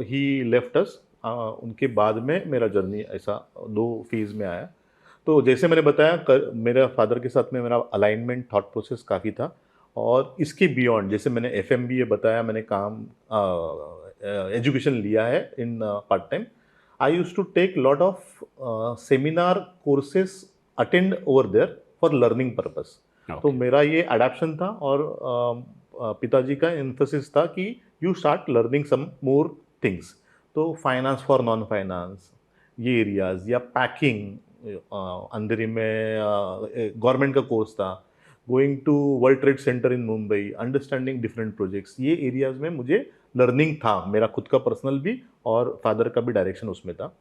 ही लेफ्ट अस, उनके बाद में मेरा जर्नी ऐसा दो फेज में आया. तो जैसे मैंने बताया, मेरे फादर के साथ में मेरा अलाइनमेंट थॉट प्रोसेस काफ़ी था. और इसके बियॉन्ड, जैसे मैंने FMBA बताया, मैंने काम एजुकेशन लिया है in part time. I use to take lot of seminar courses attend over there for learning purpose. तो मेरा ये अडेप्शन था, और पिताजी का एम्फेसिस था कि you start learning some more things. तो फाइनेंस फॉर नॉन फाइनेंस ये एरियाज, या पैकिंग, अंधेरी में गवर्नमेंट का कोर्स था, going to world trade center in Mumbai, understanding different projects. ये एरियाज में मुझे लर्निंग था, मेरा खुद का पर्सनल भी और फादर का भी डायरेक्शन उसमें था.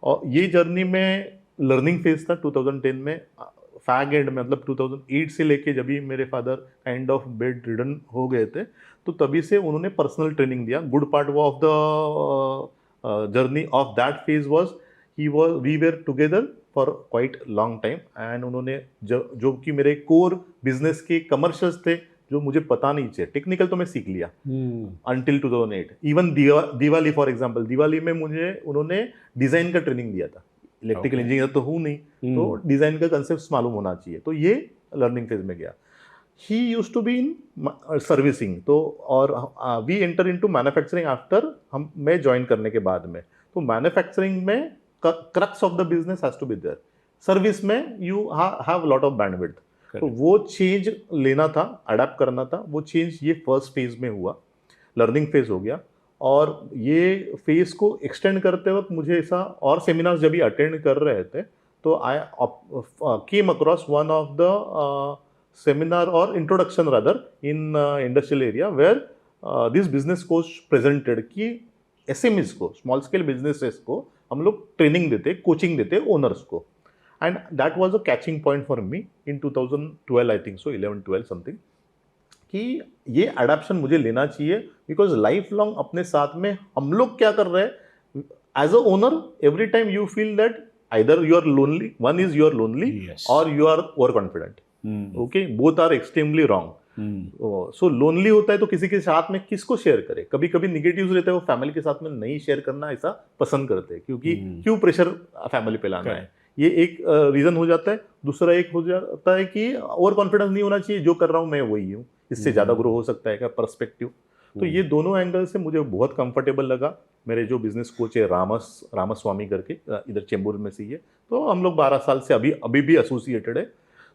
और ये जर्नी में लर्निंग फेज था 2010 में. फैग एंड, मतलब 2008 से लेके जब भी मेरे father kind of bed ridden हो गए थे, तो तभी से उन्होंने पर्सनल ट्रेनिंग दिया. Good part of the journey of that phase was we were together for quite long time. And उन्होंने जो कि मेरे कोर बिजनेस के कमर्शियल्स थे, जो मुझे पता नहीं थे, टेक्निकल तो मैं सीख लिया until 2008. Even Diwali for example, Diwali में मुझे उन्होंने डिज़ाइन का ट्रेनिंग दिया था. इलेक्ट्रिकल इंजीनियर तो हूँ नहीं, तो डिज़ाइन का कंसेप्ट मालूम होना चाहिए. तो ये लर्निंग फेज में गया. He used to be in servicing, तो और we enter into manufacturing after मैं ज्वाइन करने के बाद में. तो मैन्युफैक्चरिंग में crux of the business has to be there. Service में you have lot of bandwidth. तो वो चेंज लेना था, अडेप्ट करना था. वो चेंज ये फर्स्ट फेज में हुआ, लर्निंग फेज हो गया. और ये फेज को एक्सटेंड करते वक्त मुझे ऐसा, और सेमिनार्स जब भी अटेंड कर रहे थे, तो I came across one of the seminar और introduction rather in industrial area, where this business coach presented कि SMEs को, स्मॉल स्केल बिजनेसेस को हम लोग ट्रेनिंग देते, कोचिंग देते ओनर्स को. And that was a catching point for me in 2012 I think so, 11-12 something, कि ये अडेप्शन मुझे लेना चाहिए बिकॉज लाइफ लॉन्ग अपने साथ में हम लोग क्या कर रहे हैं as a owner, every time you feel that either you are lonely, one is you are lonely, Yes. or you are overconfident. Okay, both are extremely wrong. So lonely होता है तो किसी के साथ में किसको शेयर करे, कभी कभी निगेटिव्स रहता है, वो फैमिली के साथ में नहीं शेयर करना ऐसा पसंद करते हैं, क्योंकि क्यों प्रेशर फैमिली पे लाना है, ये एक रीजन हो जाता है. दूसरा एक हो जाता है कि ओवर कॉन्फिडेंस नहीं होना चाहिए, जो कर रहा हूँ मैं वही हूँ, इससे ज्यादा ग्रो हो सकता है क्या, पर्सपेक्टिव. तो ये दोनों एंगल से मुझे बहुत कंफर्टेबल लगा. मेरे जो बिजनेस कोच है रामस्वामी करके, इधर चेंबूर में से ही है, तो हम लोग 12 साल से अभी भी एसोसिएटेड है.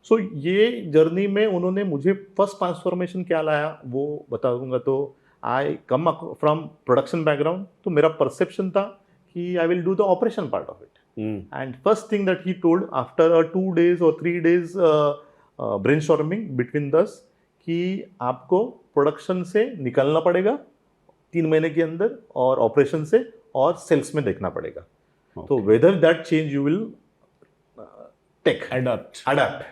सो ये जर्नी में उन्होंने मुझे फर्स्ट ट्रांसफॉर्मेशन क्या लाया वो बता दूंगा. तो आई कम फ्रॉम प्रोडक्शन बैकग्राउंड, तो मेरा परसेप्शन था कि I will do the operation part of it. And first thing that he told after 2 days or 3 days brainstorming between दस, कि आपको प्रोडक्शन से निकलना पड़ेगा 3 महीने के अंदर, और ऑपरेशन से और सेल्स में देखना पड़ेगा. तो whether that change you will take adapt.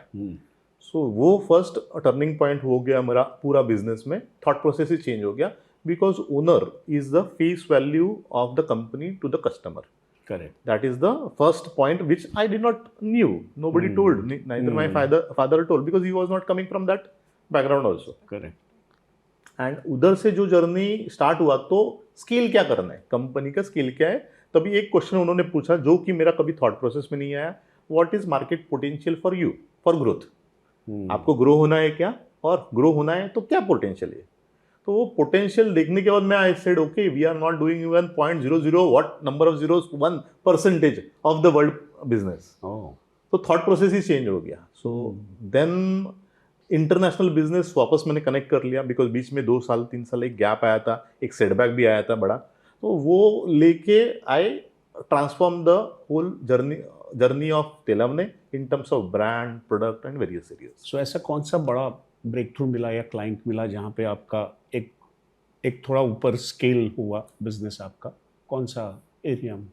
So वो फर्स्ट टर्निंग पॉइंट हो गया मेरा पूरा बिजनेस में. थॉट प्रोसेस ही चेंज हो गया because owner is the face value of the company to the customer. Correct. That is the first point which I did not knew. Nobody told. Neither my father told, because he was not coming from that background also. Correct. And उधर से जो journey start हुआ, तो scale क्या करना है, company का scale क्या है. तभी एक क्वेश्चन उन्होंने पूछा जो कि मेरा कभी थॉट प्रोसेस में नहीं आया, what is market potential for you for growth. आपको ग्रो होना है क्या, और ग्रो होना है तो क्या पोटेंशियल है. तो वो पोटेंशियल देखने के बाद मैं I said okay, we are not doing even 0.00 what number of zeros 1% of the world business. तो थॉट प्रोसेस ही चेंज हो गया. सो देन इंटरनेशनल बिजनेस वापस मैंने कनेक्ट कर लिया, बिकॉज बीच में 2 साल 3 साल एक गैप आया था, एक सेटबैक भी आया था बड़ा. तो वो लेके आई transform the whole journey of तेलवने in terms of brand, product and various areas. So ऐसा कौन सा बड़ा ब्रेक थ्रू मिला या क्लाइंट मिला जहाँ पे आपका एक थोड़ा ऊपर स्केल हुआ बिजनेस आपका, कौन सा एरिया में?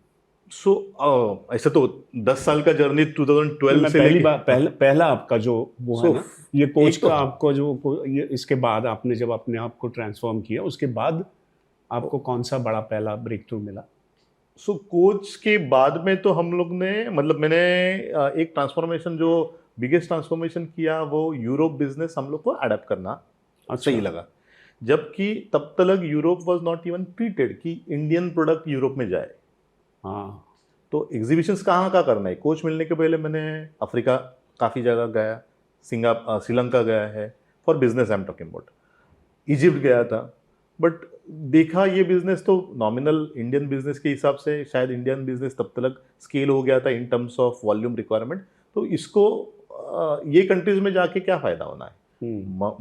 सो ऐसा तो 10 साल का जर्नी 2012 से पहली बार पहला आपका जो वो है ना, ये कोच तो का आपको जो ये इसके बाद आपने जब अपने आप को ट्रांसफॉर्म किया, उसके बाद आपको कौन सा बड़ा पहला ब्रेक थ्रू मिला? सो कोच के बाद में तो हम लोग ने, मतलब मैंने एक ट्रांसफॉर्मेशन, जो बिगेस्ट ट्रांसफॉर्मेशन किया वो यूरोप बिजनेस हम लोग को अडेप्ट करना सही लगा. जबकि तब तक Europe was not even treated कि इंडियन प्रोडक्ट यूरोप में जाए. हाँ. तो एग्जीबिशंस कहाँ का करना है. कोच मिलने के पहले मैंने अफ्रीका काफ़ी जगह गया, श्रीलंका गया है for business, I am talking about. Egypt गया था, बट देखा ये बिजनेस तो नॉमिनल इंडियन बिजनेस के हिसाब से, शायद इंडियन बिजनेस तब तक स्केल हो गया था इन टर्म्स ऑफ वॉल्यूम रिक्वायरमेंट. तो इसको ये कंट्रीज में जाके क्या फ़ायदा होना है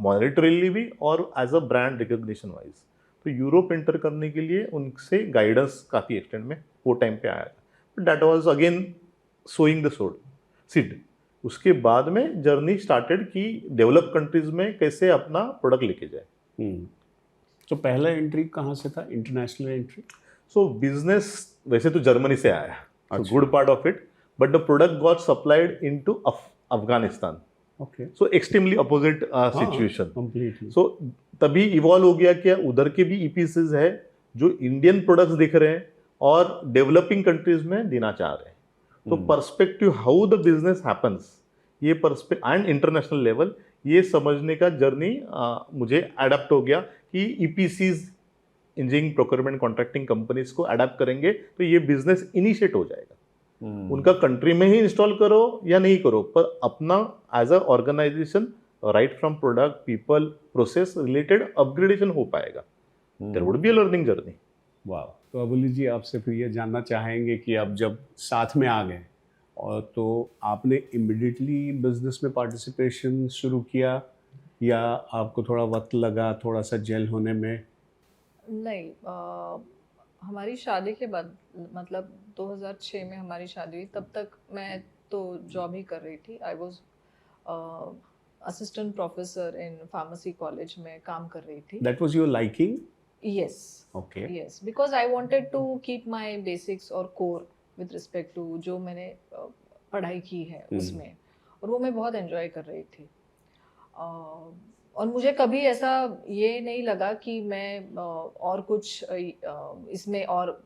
मॉनेटरीली भी और as a brand recognition wise. तो यूरोप एंटर करने के लिए उनसे गाइडेंस काफ़ी एक्सटेंड में वो टाइम पे आया था. But that was again sowing the seed. उसके बाद में जर्नी स्टार्टेड कि डेवलप कंट्रीज में कैसे अपना प्रोडक्ट लेके जाए. तो पहला एंट्री कहाँ से था, इंटरनेशनल एंट्री? सो बिजनेस वैसे तो जर्मनी से आया, good part of it, but the product got supplied into Afghanistan. Okay. So extremely opposite situation. Completely. So तभी इवॉल्व हो गया कि उधर के भी ईपीसीज है जो इंडियन प्रोडक्ट्स दिख रहे हैं और डेवलपिंग कंट्रीज में देना चाह रहे हैं. तो perspective how the business happens, ये पर्सपेक्टिव एंड इंटरनेशनल लेवल, ये समझने का जर्नी मुझे अडेप्ट हो गया कि ईपीसीज, इंजीनियरिंग प्रोक्योरमेंट कॉन्ट्रैक्टिंग कंपनीज को अडेप्ट करेंगे तो ये बिजनेस इनिशिएट हो जाएगा. उनका कंट्री में ही इंस्टॉल करो या नहीं करो, पर अपना as a organization right from product, people, process related upgradation हो पाएगा. There would be a learning journey. वाह. तो अबुली जी, आपसे फिर ये जानना चाहेंगे कि आप जब साथ में आ गए और तो आपने इमिडिएटली बिजनेस में पार्टिसिपेशन शुरू किया या आपको थोड़ा वक्त लगा थोड़ा सा जेल होने में? नहीं, हमारी शादी के बाद, मतलब 2006 में हमारी शादी हुई, तब तक मैं तो जॉब ही कर रही थी. I was assistant professor in pharmacy college में काम कर रही थी. That was your liking? yes, Okay. yes, because I wanted to keep my basics और core with respect to जो मैंने पढ़ाई की है उसमें, और वो मैं बहुत enjoy कर रही थी। और मुझे कभी ऐसा ये नहीं लगा कि मैं और कुछ इसमें और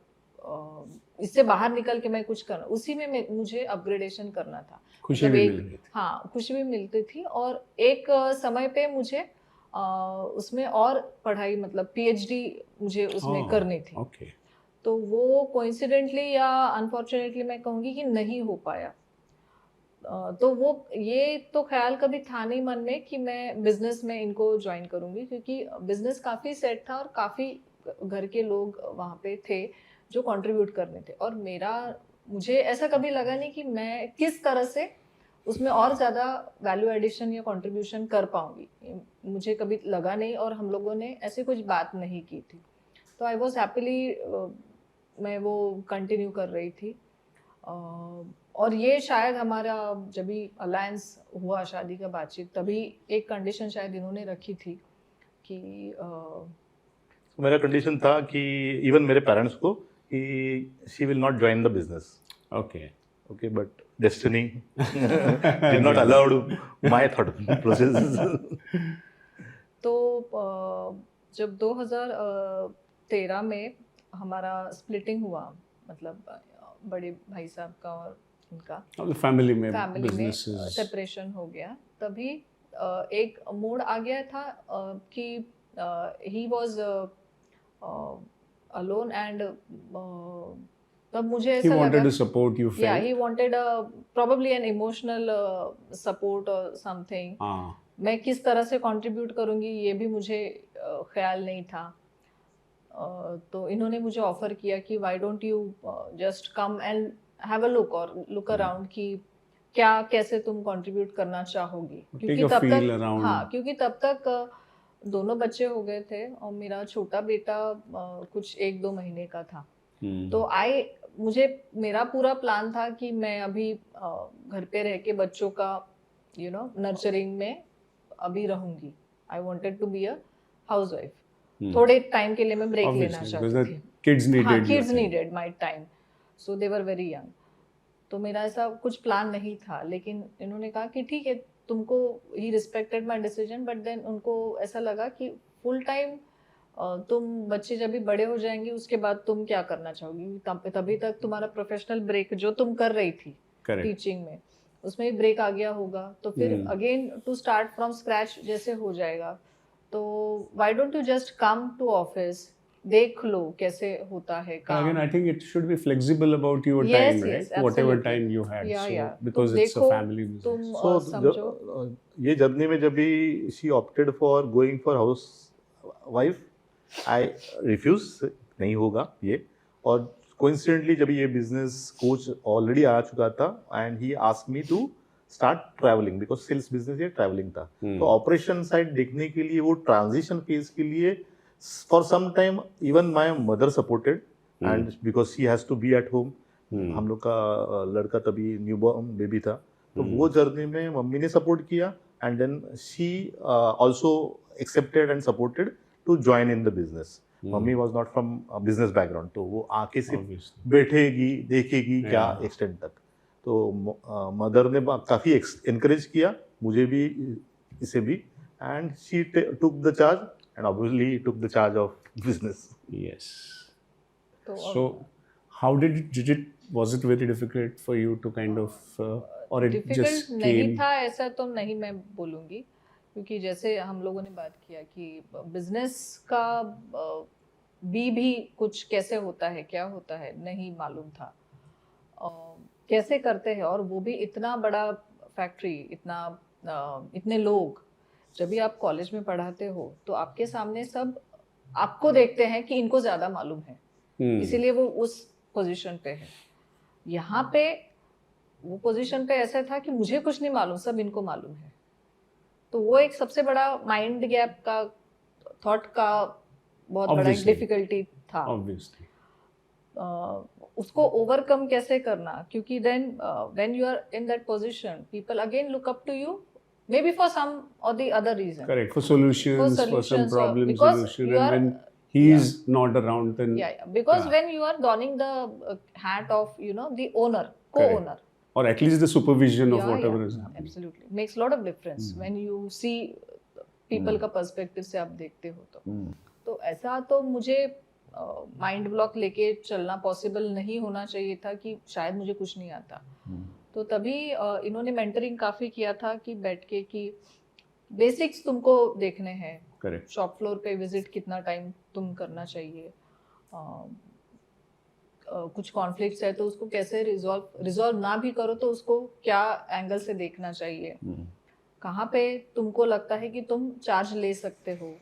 इससे बाहर निकल के मैं कुछ करना, उसी में मुझे अपग्रेडेशन करना था। खुशी मतलब भी एक, मिल रही थी। हाँ, खुशी भी मिलती थी, और एक समय पे मुझे उसमें और पढ़ाई, मतलब पीएचडी मुझे उसमें Oh, करनी थी। Okay. तो वो कोइंसिडेंटली या अनफॉर्चुनेटली मैं कहूँगी कि नहीं हो पाया। तो वो ये तो ख्याल कभी था नहीं मन में कि मैं बिजनेस में इनको ज्वाइन करूँगी, क्योंकि बिजनेस काफ़ी सेट था और काफ़ी घर के लोग वहाँ पे थे जो कंट्रीब्यूट करने थे, और मुझे ऐसा कभी लगा नहीं कि मैं किस तरह से उसमें और ज़्यादा वैल्यू एडिशन या कंट्रीब्यूशन कर पाऊँगी, मुझे कभी लगा नहीं, और हम लोगों ने ऐसे कुछ बात नहीं की थी। तो आई वॉज हैप्पीली मैं वो कंटिन्यू कर रही थी। और ये शायद हमारा जब भी अलायंस हुआ, शादी का बातचीत, तभी एक कंडीशन शायद इन्होंने रखी थी कि मेरा कंडीशन था कि इवन मेरे पेरेंट्स को कि she will not join the business. Okay. Okay, but destiny did not allowed my thought process. तो जब 2013 में हमारा स्प्लिटिंग हुआ, मतलब बड़े भाई साहब का और उनका अब फैमिली में फैमिली में businesses- सेपरेशन हो गया, तभी एक मोड़ आ गया था कि ही वाज अलोन, एंड तब मुझे he ऐसा wanted लगा, to support you, yeah, felt. he wanted probably an emotional support or something. हाँ, मैं किस तरह से कंट्रीब्यूट करूँगी ये भी मुझे ख्याल नहीं था। तो इन्होंने मुझे ऑफर किया कि why don't you just come and have a look और लुक अराउंड कि क्या कैसे तुम कंट्रीब्यूट करना चाहोगी, take a feel around. हाँ, क्योंकि तब तक दोनों बच्चे हो गए थे और मेरा छोटा बेटा कुछ 1-2 महीने का था। तो मेरा पूरा प्लान था कि मैं अभी घर पे रह के बच्चों का नर्चरिंग में अभी रहूंगी। I wanted to be a housewife. थोड़े टाइम के लिए मैं ब्रेक लेना चाहती थी। Kids needed हाँ, your kids time. Needed my time, so they were very young. तो मेरा ऐसा कुछ प्लान नहीं था, लेकिन इन्होंने कहा कि ठीक है, तुमको, he respected my decision, but then उनको ऐसा लगा कि फुल टाइम तुम बच्चे जब भी बड़े हो जाएंगे उसके बाद तुम क्या करना चाहोगी, तभी तक तुम्हारा प्रोफेशनल ब्रेक जो तुम कर रही थी Correct. टीचिंग में, उसमें भी ब्रेक आ गया होगा, तो फिर again to start from scratch जैसे हो जाएगा। तो why don't you just come to office, देख लो कैसे होता है काम। Again, I think it should be flexible about your Yes, time, yes, right? Whatever absolutely. time you had. Yeah, so, yeah. Because तुम it's a देखो, family business. तुम सो समझो। ये जर्नी में जब भी she opted for going for housewife, I refuse, नहीं होगा ये। और कोइंसिडेंटली जब ये बिजनेस कोच ऑलरेडी आ चुका था and he asked me to start travelling, because sales business ये ट्रैवलिंग था। तो ऑपरेशन साइड देखने के लिए, वो ट्रांजिशन फेज के लिए for some time even my mother supported, and because she has to be at home. हम लोग का लड़का तभी न्यूबॉर्न बेबी था, तो वो जर्नी में मम्मी ने सपोर्ट किया, and then she also accepted and supported to join in the business. Mummy was not from business background, तो वो आके सिर्फ Obviously. बैठेगी, देखेगी क्या Yeah. एक्सटेंट तक। तो मदर ने काफ़ी एनकरेज किया मुझे भी, इसे भी, and she took the charge and obviously took the charge of business. Yes. तो So, how did it? Was it very difficult for you to kind of, or it difficult just नहीं came? था, ऐसा तो नहीं मैं बोलूँगी, क्योंकि जैसे हम लोगों ने बात किया कि बिजनेस का भी कुछ कैसे होता है, क्या होता है, नहीं मालूम था कैसे करते हैं, और वो भी इतना बड़ा फैक्ट्री, इतने लोग। जब भी आप कॉलेज में पढ़ाते हो तो आपके सामने सब आपको देखते हैं कि इनको ज़्यादा मालूम है, इसीलिए वो उस पोजीशन पे है। यहाँ पे वो पोजीशन पे ऐसा था कि मुझे कुछ नहीं मालूम, सब इनको मालूम है। तो वो एक सबसे बड़ा माइंड गैप का, थॉट का बहुत बड़ा एक Obviously. डिफिकल्टी था। Obviously. उसको ओवरकम कैसे करना, क्योंकि then when you are in that position, people again look up to you, maybe for some or the other reason. Correct. For solutions, for some solutions or- problem because solution, you and are when he is not around, then because Yeah. when you are donning the hat of the owner, Correct. co-owner, or at least the supervision of Yeah, whatever yeah, is happening. absolutely makes a lot of difference Hmm. when you see people Hmm. का perspective से आप देखते हो तो हम्म, तो ऐसा तो मुझे माइंड ब्लॉक लेके चलना पॉसिबल नहीं होना चाहिए था कि शायद मुझे कुछ नहीं आता। हम्म, तो तभी इन्होंने मेंटरिंग काफ़ी किया था कि बैठ के कि बेसिक्स तुमको देखने हैं, Correct. शॉप फ्लोर पे विजिट कितना टाइम तुम करना चाहिए, कुछ कॉन्फ्लिक्ट्स है तो उसको कैसे रिजॉल्व ना भी करो तो उसको क्या एंगल से देखना चाहिए, हम्म, कहाँ पे तुमको लगता है कि तुम चार्ज ले सकते हो,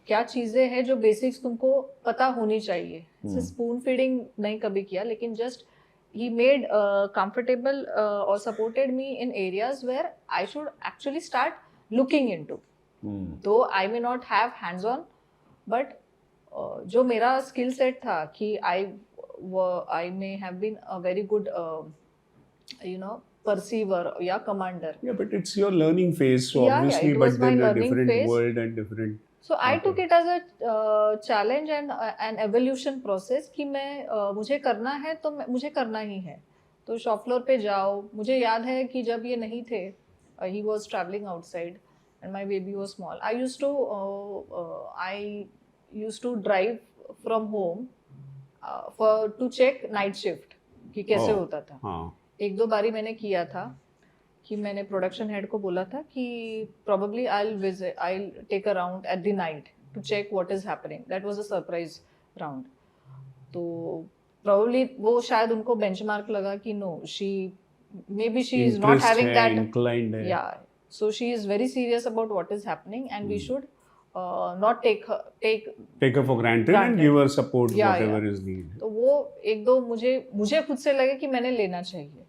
क्या चीज़ें हैं जो बेसिक्स तुमको पता होनी चाहिए। स्पून फीडिंग नहीं कभी किया, लेकिन just he made comfortable or supported me in areas where I should actually start looking into. Though I may not have hands on, but जो मेरा स्किल सेट था कि I may have been a very good perceiver या commander. Yeah, but it's your learning phase, so Yeah, obviously, it was but my then a learning different phase. world and different. So I Okay. took it as a challenge and an evolution process कि मैं मुझे करना है तो मुझे करना ही है। तो शॉप फ्लोर पे जाओ। मुझे याद है कि जब ये नहीं थे, he was traveling outside and my baby was small. I used to drive from home to check night shift कि कैसे Oh. होता था। हाँ. एक दो बारी मैंने किया था कि मैंने प्रोडक्शन हेड को बोला था कि probably I'll take a round at the night to check what is happening. That was a surprise round. तो probably वो शायद उनको benchmark लगा कि no, maybe she is not Interest having है, that. inclined है. Yeah, so she is very serious about what is happening and we should not take her for granted and give her support whatever is needed. तो वो एक दो मुझे खुद से लगे कि मैंने लेना चाहिए।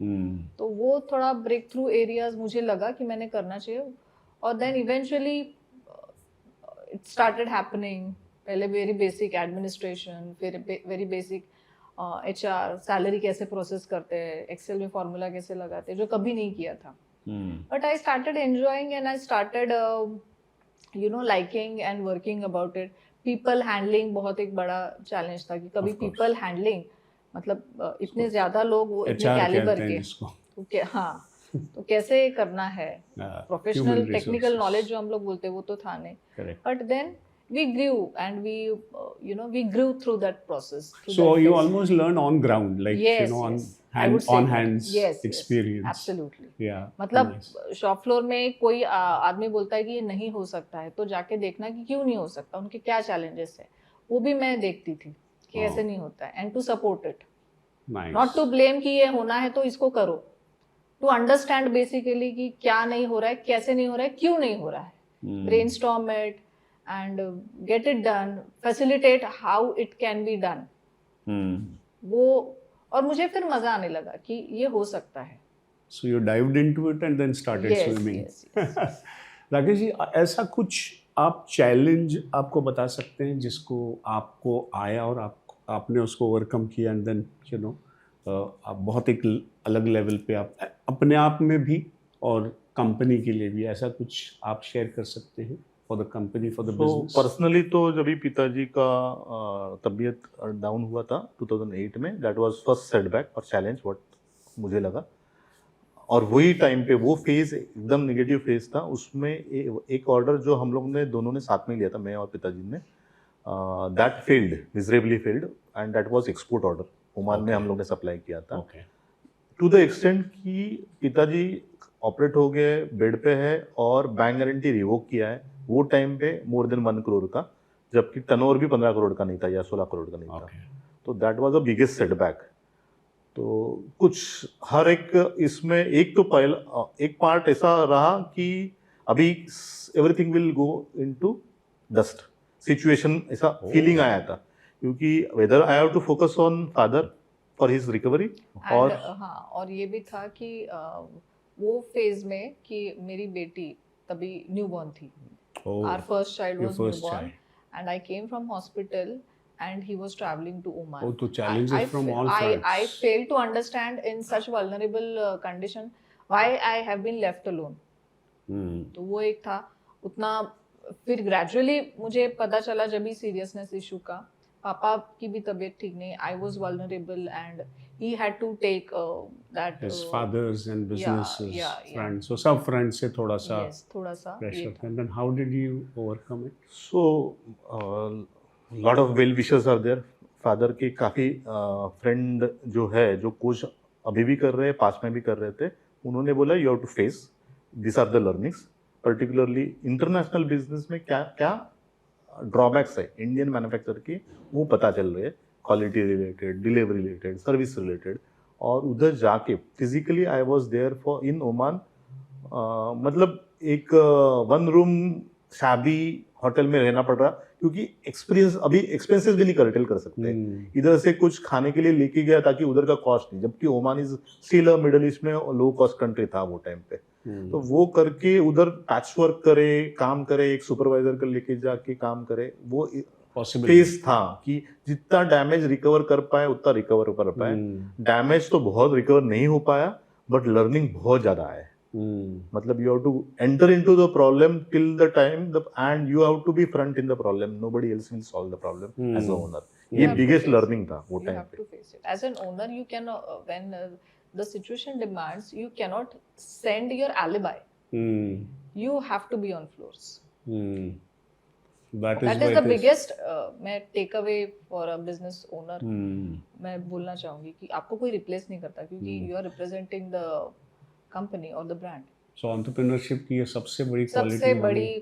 तो वो थोड़ा ब्रेक थ्रू एरियाज मुझे लगा कि मैंने करना चाहिए और then eventually it started happening. पहले वेरी बेसिक एडमिनिस्ट्रेशन, फिर वेरी बेसिक HR, सैलरी कैसे प्रोसेस करते हैं, एक्सेल में फॉर्मूला कैसे लगाते हैं, जो कभी नहीं किया था। But I started enjoying and I started liking and working about it. People handling बहुत एक बड़ा चैलेंज था कि कभी people handling मतलब इतने ज्यादा लोग वो इतने कैलिबर के तो हाँ तो कैसे करना है, प्रोफेशनल टेक्निकल नॉलेज जो हम लोग बोलते हैं वो तो था नहीं। But then we grew and we grew through that process. So you almost learn on ground, like yes, on hands experience. Yes, absolutely. Yeah. मतलब शॉप फ्लोर में कोई आदमी बोलता है कि ये नहीं हो सकता है तो जाके देखना कि क्यों नहीं हो सकता, उनके क्या चैलेंजेस है, वो भी मैं देखती थी कि ऐसे नहीं होता है, and to support it, not to blame कि ये होना है तो इसको करो, टू अंडरस्टैंड बेसिकली कि क्या नहीं हो रहा है, कैसे नहीं हो रहा है, क्यों नहीं हो रहा है, brainstorm it and get it done, facilitate how it can be done. वो और मुझे फिर मजा आने लगा कि ये हो सकता है. So you dived into it and then started swimming. Yes. Rakesh ji, ऐसा कुछ आप चैलेंज आपको बता सकते हैं जिसको आपको आया और आपने उसको ओवरकम किया एंड देन आप बहुत एक अलग लेवल पे आप अपने आप में भी और कंपनी के लिए भी, ऐसा कुछ आप शेयर कर सकते हैं for the company, for the business? Personally तो जब भी पिताजी का तबीयत डाउन हुआ था 2008 में, दैट वाज फर्स्ट सेटबैक और चैलेंज व्हाट मुझे लगा, और वही टाइम पे वो फेज एकदम नेगेटिव फेज था। उसमें एक ऑर्डर जो हम लोग ने दोनों ने साथ में लिया था, मैं और पिताजी ने, that failed, miserably failed, and that was export order, Oman में हम लोग ने सप्लाई किया था। टू द एक्सटेंट कि पिताजी ऑपरेट हो गए, बेड पे है और बैंक गारंटी रिवोक किया है, वो टाइम पे मोर देन 1 करोड़ का, जबकि टर्नओवर भी 15 करोड़ का नहीं था या 16 करोड़ का नहीं था। तो that was the biggest setback. तो कुछ हर एक इसमें एक तो पहला एक पार्ट ऐसा रहा कि अभी everything will go into dust situation, ऐसा फीलिंग आया था, क्योंकि whether I have to focus on father for his recovery, और हाँ, और ये भी था कि वो फेज में कि मेरी बेटी तभी न्यूबॉर्न थी। Our first child was newborn, and I came from hospital, and he was traveling to Oman. Oh, to challenges from all fronts. I failed to understand in such vulnerable condition why I have been left alone. तो वो एक था, उतना फिर gradually मुझे पता चला जब भी सीरियसनेस इशू का, पापा की भी तबीयत ठीक नहीं, I was vulnerable and he had to take that His fathers and businesses, yeah. friends. So सब friends से थोड़ा सा यस थोड़ा सा ये pressure था। था. And then how did you overcome it? So lot of well wishers are there. Father के काफ़ी फ्रेंड जो है, जो कोच अभी भी कर रहे हैं, पास में भी कर रहे थे, उन्होंने बोला you have to face this are the learnings, particularly international business में क्या क्या ड्रॉबैक्स है इंडियन मैन्युफैक्चर की, वो पता चल रहे हैं, quality related, delivery related, service related. और उधर जाके physically I was there for in Oman, मतलब एक वन रूम शाबी होटल में रहना पड़ रहा, क्योंकि एक्सपीरियंस अभी एक्सपेंसेस भी नहीं करटेल कर सकते। इधर से कुछ खाने के लिए लेके गया ताकि उधर का कॉस्ट नहीं, जबकि Oman is still a middle east में लो कॉस्ट कंट्री था वो टाइम पे। तो वो करके उधर पैच वर्क करे, काम करे, एक सुपरवाइजर को लेके जाके काम करे, वो फेस था कि जितना डैमेज रिकवर कर पाए उतना रिकवर कर पाए। डैमेज तो बहुत रिकवर नहीं हो पाया, बट लर्निंग बहुत ज्यादा है। मतलब you have to enter into the problem till the time and you have to be front in the problem, nobody else will solve the problem as a owner। ये biggest learning था वो you time have पे। to face it as an owner। you can when the situation demands, you cannot send your alibi, you have to be on floors। That is the biggest मैं takeaway for a business owner मैं बोलना चाहूंगी कि आपको कोई replace नहीं करता, क्योंकि you are representing the company और द ब्रांड। सो एंटरप्रेन्योरशिप की ये सबसे बड़ी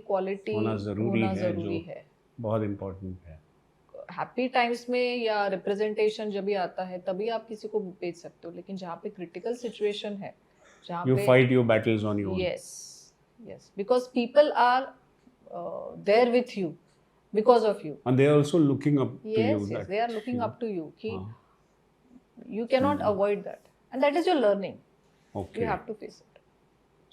क्वालिटी होना जरूरी है, है, बहुत इम्पोर्टेंट है। हैप्पी टाइम्स में या रिप्रेजेंटेशन जब भी आता है तभी आप किसी को बेच सकते हो, लेकिन जहाँ पे क्रिटिकल सिचुएशन है, जहाँ you पे fight your battles on your own। yes because people are there with you because of you, and they are also looking up to you। yes they are looking up to you कि you cannot avoid that, and that is your learning। okay, you have to face it।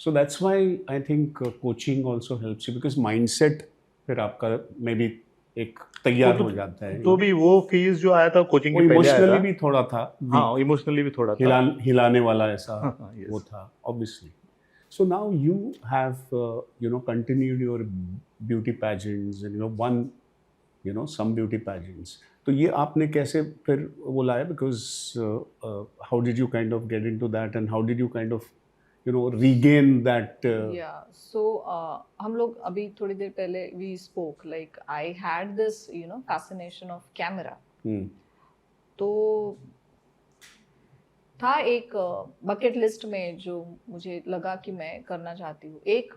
so that's why I think coaching also helps you, because mindset फिर आपका maybe एक तैयार हो जाता है। तो भी वो फीस जो आया था कोचिंग के पहले आया था, इमोशनली भी थोड़ा था। हाँ इमोशनली भी थोड़ा था, हिलाने वाला ऐसा yes। वो था obviously। So now you have continued your beauty pageants and won some beauty pageants। तो ये आपने कैसे फिर वो लाया, because how did you kind of get into that and how did you kind of regain that so हम लोग अभी थोड़ी देर पहले we spoke like I had this fascination of camera। तो था एक बकेट लिस्ट में जो मुझे लगा कि मैं करना चाहती हूँ। एक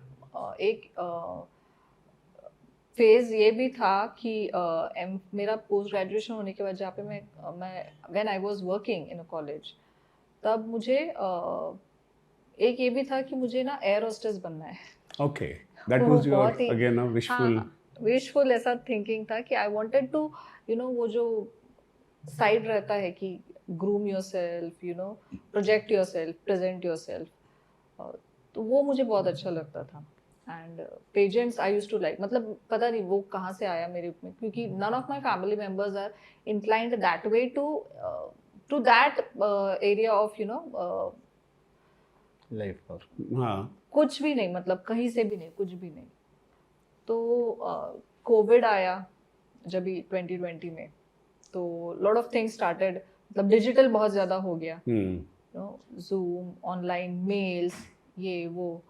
फेज ये भी था कि मेरा पोस्ट ग्रेजुएशन होने के बाद जहाँ पे मैं when I was working in a college, तब मुझे एक ये भी था कि मुझे ना एयर होस्टेस बनना है। Okay, that was your again a wishful ऐसा थिंकिंग था कि आई वांटेड टू वो जो साइड रहता है कि groom yourself, project yourself, present yourself, तो वो मुझे बहुत अच्छा लगता था। And pageants I used to like, मतलब पता नहीं वो कहाँ से आया मेरे में, क्योंकि none of my family members are inclined that way to that area of life. हाँ, कुछ भी नहीं, मतलब कहीं से भी नहीं, कुछ भी नहीं। तो कोविड आया जब भी 2020 में, तो लॉट ऑफ थिंग्स स्टार्टेड, मतलब डिजिटल बहुत ज़्यादा हो गया, जूम, ऑनलाइन मेल्स, ये वो,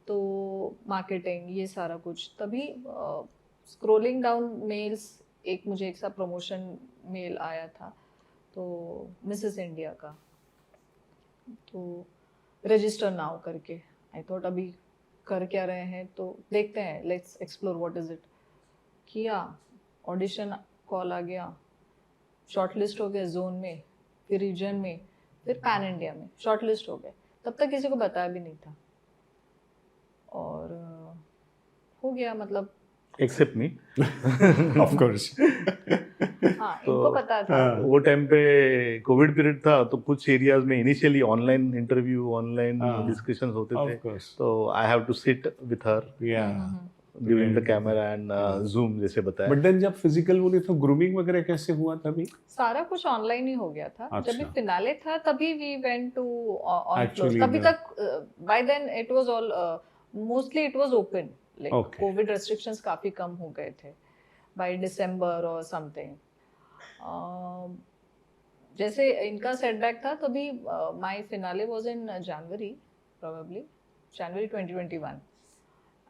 तो मार्केटिंग, ये सारा कुछ। तभी स्क्रॉलिंग डाउन मेल्स, मुझे एक सा प्रमोशन मेल आया था, तो मिसेस इंडिया का, तो रजिस्टर नाउ करके। आई थॉट अभी कर क्या रहे हैं तो देखते हैं, let's explore what is it. किया, ऑडिशन कॉल आ गया, शॉर्ट लिस्ट हो गए जोन में, फिर रीजन में, फिर पैन इंडिया में शॉर्ट लिस्ट हो गए। तब तक किसी को बताया भी नहीं था, और हो गया, मतलब एक्सेप्ट मी ऑफ कोर्स। हाँ, इनको पता था। वो टाइम पे कोविड पीरियड था, तो कुछ एरियाज में initially online interview, online discussions होते थे, तो I have to sit with her during the camera and Zoom, जैसे बताया। बट देन जब फिजिकल वो नहीं, तो ग्रूमिंग वगैरह कैसे हुआ? तभी सारा कुछ ऑनलाइन ही हो गया था। अच्छा। जब भी फिनाले था तभी we went to on floor. Actually, तभी तक by then it was all mostly it was open, like Okay. COVID restrictions काफ़ी कम हो गए थे बाय दिसंबर और समथिंग। जैसे इनका सेटबैक था तभी my finale was in January, probably January 2021,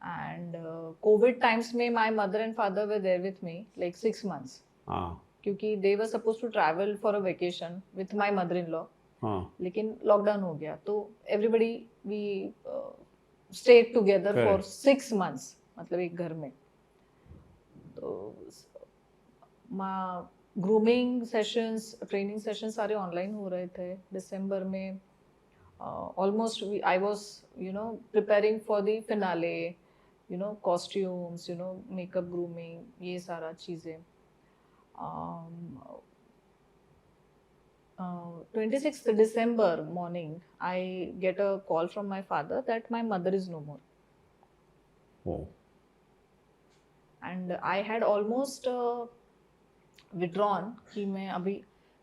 and covid times में my mother and father were there with me like 6 months, हाँ क्योंकि they were suppose to travel for a vacation with my mother in law, हाँ लेकिन lockdown हो गया तो everybody we stayed together for Correct. 6 months, मतलब एक घर में। तो ग्रूमिंग सेशंस, ट्रेनिंग सेशंस सारे ऑनलाइन हो रहे थे दिसंबर में। Almost I was preparing for the finale, costumes, makeup, grooming, ये सारा चीज़ें। 26th December morning, I get a call from my father that my mother is no more. Oh. And I had almost withdrawn कि मैं अभी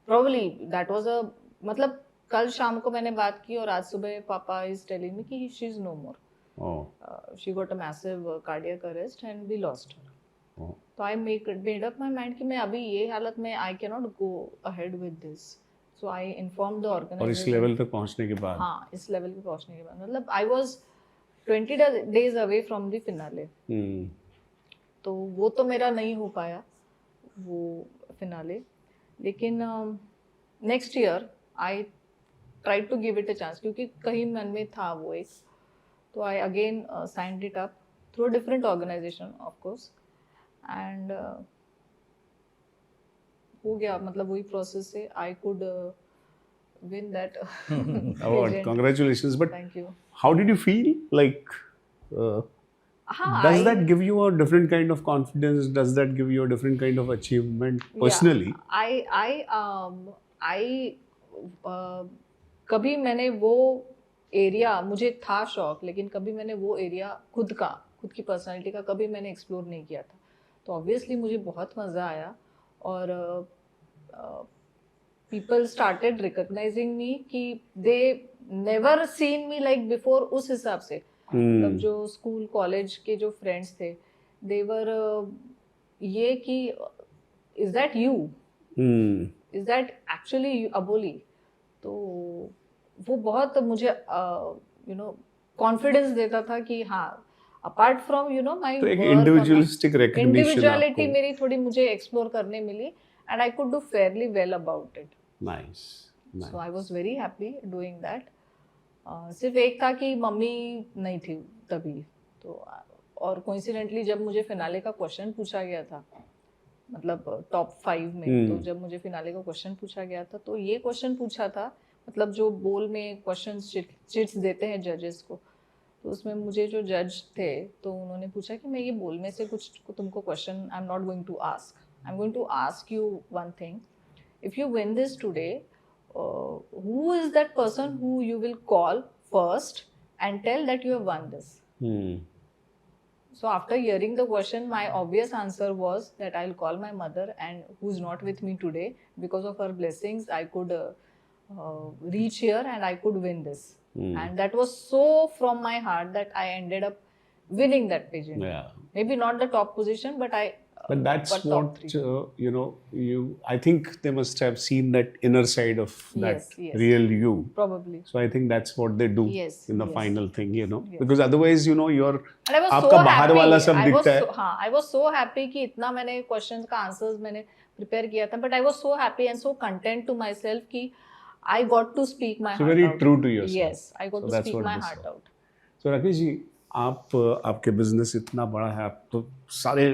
probably that was a मतलब कल शाम को मैंने बात की और आज सुबह पापा is telling me कि she is no more. Oh. She got a massive cardiac arrest and we lost her. Oh. तो I made up my mind कि मैं अभी ये हालत में I cannot go ahead with this. So I informed the organization. और इस level तक पहुंचने के बाद हाँ, इस लेवल पे पहुंचने के बाद मतलब I was 20 days away from the finale. तो वो तो मेरा नहीं हो पाया वो फिनाले, लेकिन next year I try to give it a chance, क्योंकि कहीं मन में था वो एक। तो I again signed it up through a different organization of course, and हो गया, मतलब वही प्रोसेस से I could win that award. Congratulations. But thank you. how did you feel? Like, हाँ, does that give you a different kind of confidence? Does that give you a different kind of achievement personally? कभी मैंने वो area, मुझे था शौक, लेकिन कभी मैंने वो एरिया खुद की पर्सनालिटी का कभी मैंने एक्सप्लोर नहीं किया था। तो ऑब्वियसली मुझे बहुत मज़ा आया और पीपल स्टार्टेड रिकॉग्नाइजिंग मी कि they never seen me like before. उस हिसाब से मतलब जो स्कूल कॉलेज के जो फ्रेंड्स थे देवर ये कि is that you, is that actually Aboli. तो वो बहुत मुझे कॉन्फिडेंस देता था कि हाँ, अपार्ट फ्रॉम माय तो एक इंडिविजुअलिस्टिक रिकॉग्निशन, इंडिविजुअलिटी मेरी थोड़ी मुझे एक्सप्लोर करने मिली and I could do fairly well about it. Nice. So I was very happy doing that. सिर्फ एक था कि मम्मी नहीं थी तभी तो, और कोइंसिडेंटली जब मुझे फिनाले का क्वेश्चन पूछा गया था, मतलब टॉप 5 में, तो जब मुझे फिनाले का क्वेश्चन पूछा गया था तो ये क्वेश्चन पूछा था, मतलब जो बोल में क्वेश्चन चिट्स देते हैं जजेस को, तो उसमें मुझे जो जज थे तो उन्होंने पूछा कि मैं ये बोल में से कुछ तुमको question I am not going to ask, I am going to ask you one thing, if you win this today, who is that person who you will call first and tell that you have won this? So after hearing the question, my obvious answer was that I'll call my mother, and who's not with me today. Because of her blessings, I could reach here and I could win this. And that was so from my heart that I ended up winning that pageant. Yeah. Maybe not the top position, but But that's got top what 3. I think they must have seen that inner side of that Yes. real you. Probably. So I think that's what they do Yes, in the yes. final thing, Yes. because otherwise, you're And I was आपका so बाहर happy. वाला सब दिखता है। हाँ, I was so happy कि इतना मैंने क्वेश्चंस का आंसर्स मैंने प्रिपेयर किया था, but I was so happy and so content to myself कि I got to speak my heart very out. true to yourself. Yes, I got So to that's speak what my this heart was. out. So Rakesh ji, आपके business इतना बड़ा है, आप तो सारे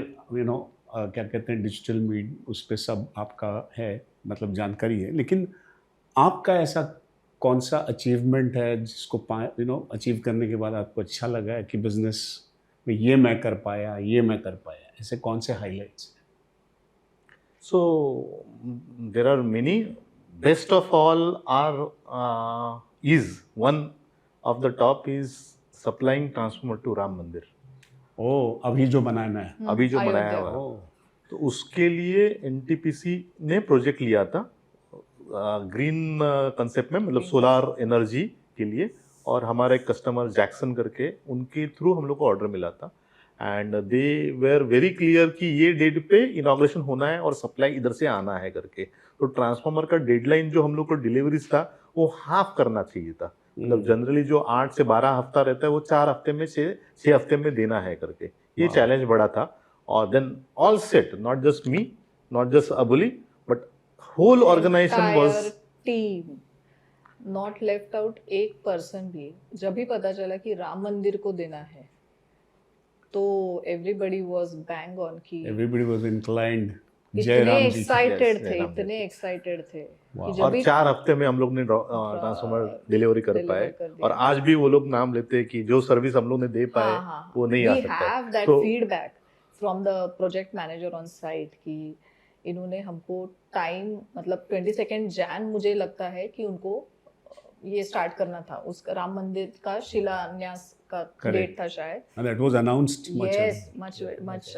क्या कहते हैं डिजिटल मीडिया, उस पे सब आपका है, मतलब जानकारी है, लेकिन आपका ऐसा कौन सा अचीवमेंट है जिसको अचीव करने के बाद आपको अच्छा लगा है कि बिजनेस में ये मैं कर पाया, ऐसे कौन से highlights? So there are many. Best of all are is one of the top is supplying transformer to Ram Mandir. अभी जो बनाना है, अभी जो बनाया अयोध्या। हुआ है, तो उसके लिए एनटीपीसी ने प्रोजेक्ट लिया था ग्रीन कंसेप्ट में, मतलब सोलार एनर्जी के लिए, और हमारा एक कस्टमर जैक्सन करके, उनके थ्रू हम लोग को ऑर्डर मिला था and they were very clear कि ये डेट पे इनॉग्रेशन होना है और सप्लाई इधर से आना है करके। तो ट्रांसफार्मर का डेडलाइन जो हम लोग को डिलीवरीज था वो हाफ करना चाहिए था। मतलब जनरली जो 8 से 12 हफ्ता रहता है वो 4 हफ्ते में 6 हफ्ते में देना है करके, ये Wow. चैलेंज बड़ा था। और then all set, not just me, not just Aboli, but whole organisation was team, not left out एक पर्सन भी। जब भी पता चला कि राम मंदिर को देना है तो एवरीबडी वाज बैंग ऑन की Everybody was inclined. जय इतने राम जी। एक्साइटेड Yes, थे, जय राम जी। इतने एक्साइटेड थे Wow. कि जब और भी 4 हफ्ते में हम लोग ने ट्रांसफार्मर डिलीवरी कर deliver पाए। कर दिया। और आज भी वो लोग नाम लेते हैं कि जो सर्विस हम लोग ने दे पाए वो नहीं आ वी सकता हैव दैट तो feedback from the project manager on site कि इन्होंने हमको टाइम, मतलब 22 जैन मुझे लगता है कि उनको ये स्टार्ट करना था, उस राम मंदिर का शिलान्यास का Correct. डेट था शायद। And that was announced much yes, earlier. Much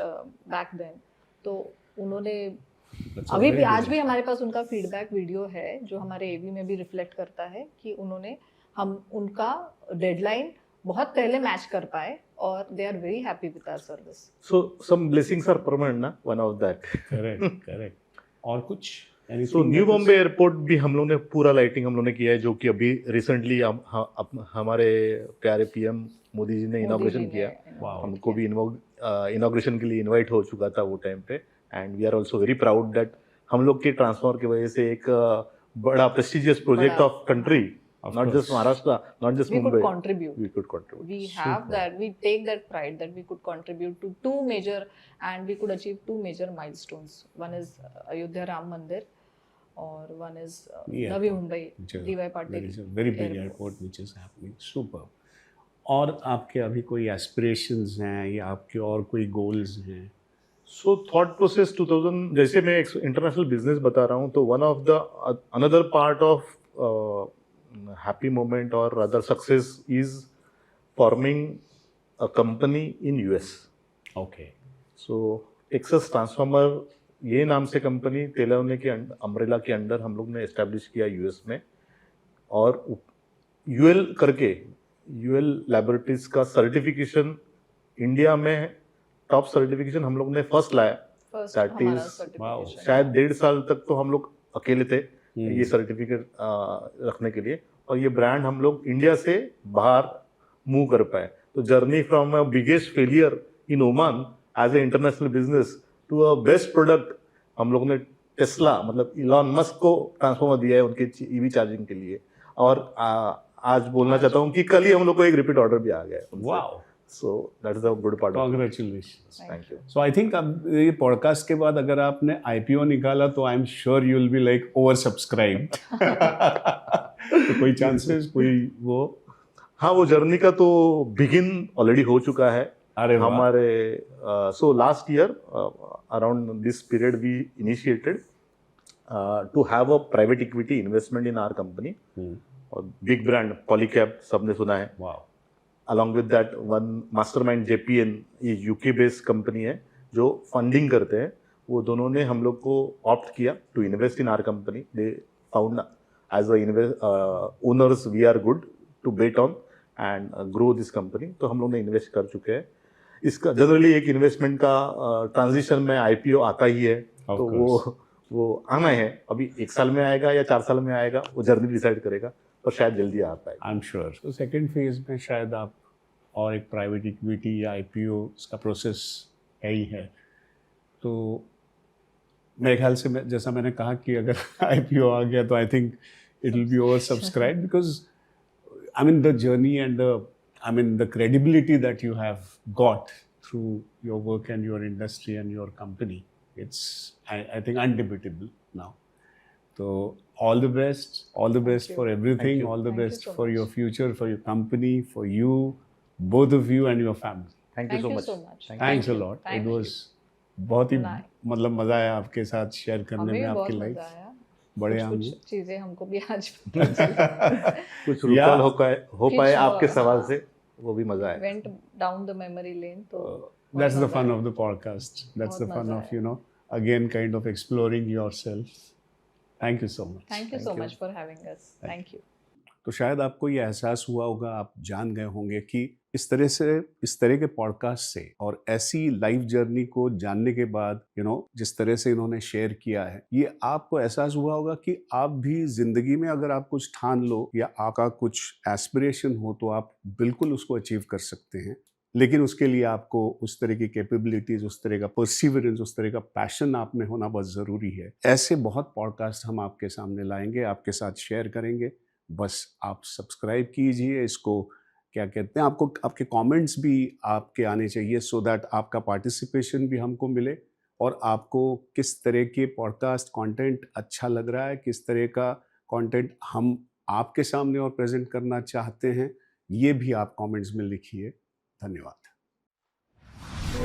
back then. तो उन्होंने That's a अभी very भी, आज good- भी हमारे पास उनका फीडबैक वीडियो है जो हमारे एवी में भी रिफ्लेक्ट करता है कि उन्होंने हम उनका डेडलाइन बहुत पहले मैच कर पाए और they are very happy with our service. So some blessings are permanent ना, one of that. Correct, correct. और कुछ? So Anything new that is- Bombay airport भी हम लोग ने पूरा लाइटिंग हम लोग ने किया है, जो कि अभी रिसेंटली हमारे प्यारे पीएम मोदी जी ने इनॉग्रेशन किया। Wow. हमको भी इनॉग्रेशन के लिए इनवाइट हो चुका था वो टाइम पे। And we are also very proud that हम लोग के ट्रांसफार्मर की वजह से एक बड़ा प्रेस्टिजियस प्रोजेक्ट बड़ा, of country, Of not course. Just Maharashtra, not just We could Mumbai, contribute. We could contribute. We have Super. that. We take that pride that we could contribute to two major, and we could achieve two major milestones. One is Ayodhya Ram Mandir, or one is Yeah. Navi Mumbai which is- DY There Patil is a very big Airport. airport which is happening. Super. और आपके अभी कोई aspirations हैं या आपके और कोई goals हैं? सो थॉट प्रोसेस 2000, जैसे मैं एक इंटरनेशनल बिजनेस बता रहा हूँ, तो one of the another part of happy moment और other success is forming a company in US. Okay. So Texas transformer ये नाम से कंपनी तेलौने के अम्ब्रेला के अंडर हम लोग ने एस्टेब्लिश किया यूएस में। और यूएल करके, यूएल लैबोरेटरीज का सर्टिफिकेशन इंडिया में टॉप सर्टिफिकेशन हम लोग ने फर्स्ट लाया। First That हमारा is- certification. शायद 1.5 साल तक तो हम लोग अकेले थे हम्म। ये सर्टिफिकेट रखने के लिए, और ये ब्रांड हम लोग इंडिया से बाहर मूव कर पाए। तो journey from a biggest failure in Oman as a international business to a best product, हम लोग ने टेस्ला, मतलब इलॉन मस्क को ट्रांसफॉर्मर दिया है उनके ईवी चार्जिंग के लिए। और आज बोलना चाहता हूँ कि कल ही हम लोग को एक रिपीट ऑर्डर भी आ गया है। Wow, so that is a good part. Congratulations. Thank you. So I think अब ये पॉडकास्ट के बाद अगर आपने आईपीओ निकाला तो I am sure you will be like over subscribed. तो कोई चांसेस, कोई वो? हाँ, वो जर्नी का तो बिगिन ऑलरेडी हो चुका है। अरे वाह। हमारे so last year around this period we initiated to have a private equity investment in our company. और बिग ब्रांड पॉलीकैब सबने सुना है। Wow. Along with that one mastermind JPN, ये यूके बेस्ड कंपनी है जो फंडिंग करते हैं। वो दोनों ने हम लोग को ऑप्ट किया to invest in our company. They found as a owners we are good to bet on and grow this company. तो हम लोग ने इन्वेस्ट कर चुके हैं। इसका जनरली एक इन्वेस्टमेंट का ट्रांजिशन में आईपीओ आता ही है। Of तो course. वो आना है। अभी 1 साल में आएगा या 4 साल में आएगा, वो जर्नी डिसाइड करेगा, पर शायद जल्दी आ पाएगा। I am sure. तो सेकेंड फेज में शायद आप और एक प्राइवेट इक्विटी या आईपीओ इसका प्रोसेस है ही है। तो मेरे ख्याल से जैसा मैंने कहा कि अगर आईपीओ आ गया तो I think it will be over subscribe, because I mean the journey and the credibility that you have got through your work and your industry and your company, it's I think undebatable now. So all the best you. for everything, you. all the Thank you best so for your much. future, for your company, for you, both of you and your family. Thank Thank you you so so much. much. Thanks a you. lot. Thank It you. was बहुत ही Nice. मतलब मजा आया आपके साथ share करने हमें में भी बहुत आपकी मजा लाइफ। आया। बड़े आम कुछ चीजें हमको भी आज पता चली। कुछ रिकॉल हो पाए कुछ, आपके सवाल हाँ। से, वो भी मजा आया। Went down the memory lane, तो that's the मजा fun आया। of the podcast. That's the बहुत fun मजा of, आया। you know, again kind of exploring yourself. Thank you so much. Thank you Thank so you. much for having us. Thank you. तो शायद आपको ये एहसास हुआ होगा, आप जान गए होंगे कि इस तरह के पॉडकास्ट से और ऐसी लाइफ जर्नी को जानने के बाद जिस तरह से इन्होंने शेयर किया है, ये आपको एहसास हुआ होगा कि आप भी जिंदगी में अगर आप कुछ ठान लो या आपका कुछ एस्पिरेशन हो तो आप बिल्कुल उसको अचीव कर सकते हैं। लेकिन उसके लिए आपको उस तरह की कैपेबिलिटीज, उस तरह का परसिवरेंस, उस तरह का पैशन आप में होना बहुत ज़रूरी है। ऐसे बहुत पॉडकास्ट हम आपके सामने लाएंगे, आपके साथ शेयर करेंगे। बस आप सब्सक्राइब कीजिए इसको, क्या कहते हैं, आपको आपके कमेंट्स भी आपके आने चाहिए सो दैट आपका पार्टिसिपेशन भी हमको मिले और आपको किस तरह के पॉडकास्ट कंटेंट अच्छा लग रहा है, किस तरह का कंटेंट हम आपके सामने और प्रेजेंट करना चाहते हैं, ये भी आप कमेंट्स में लिखिए। धन्यवाद।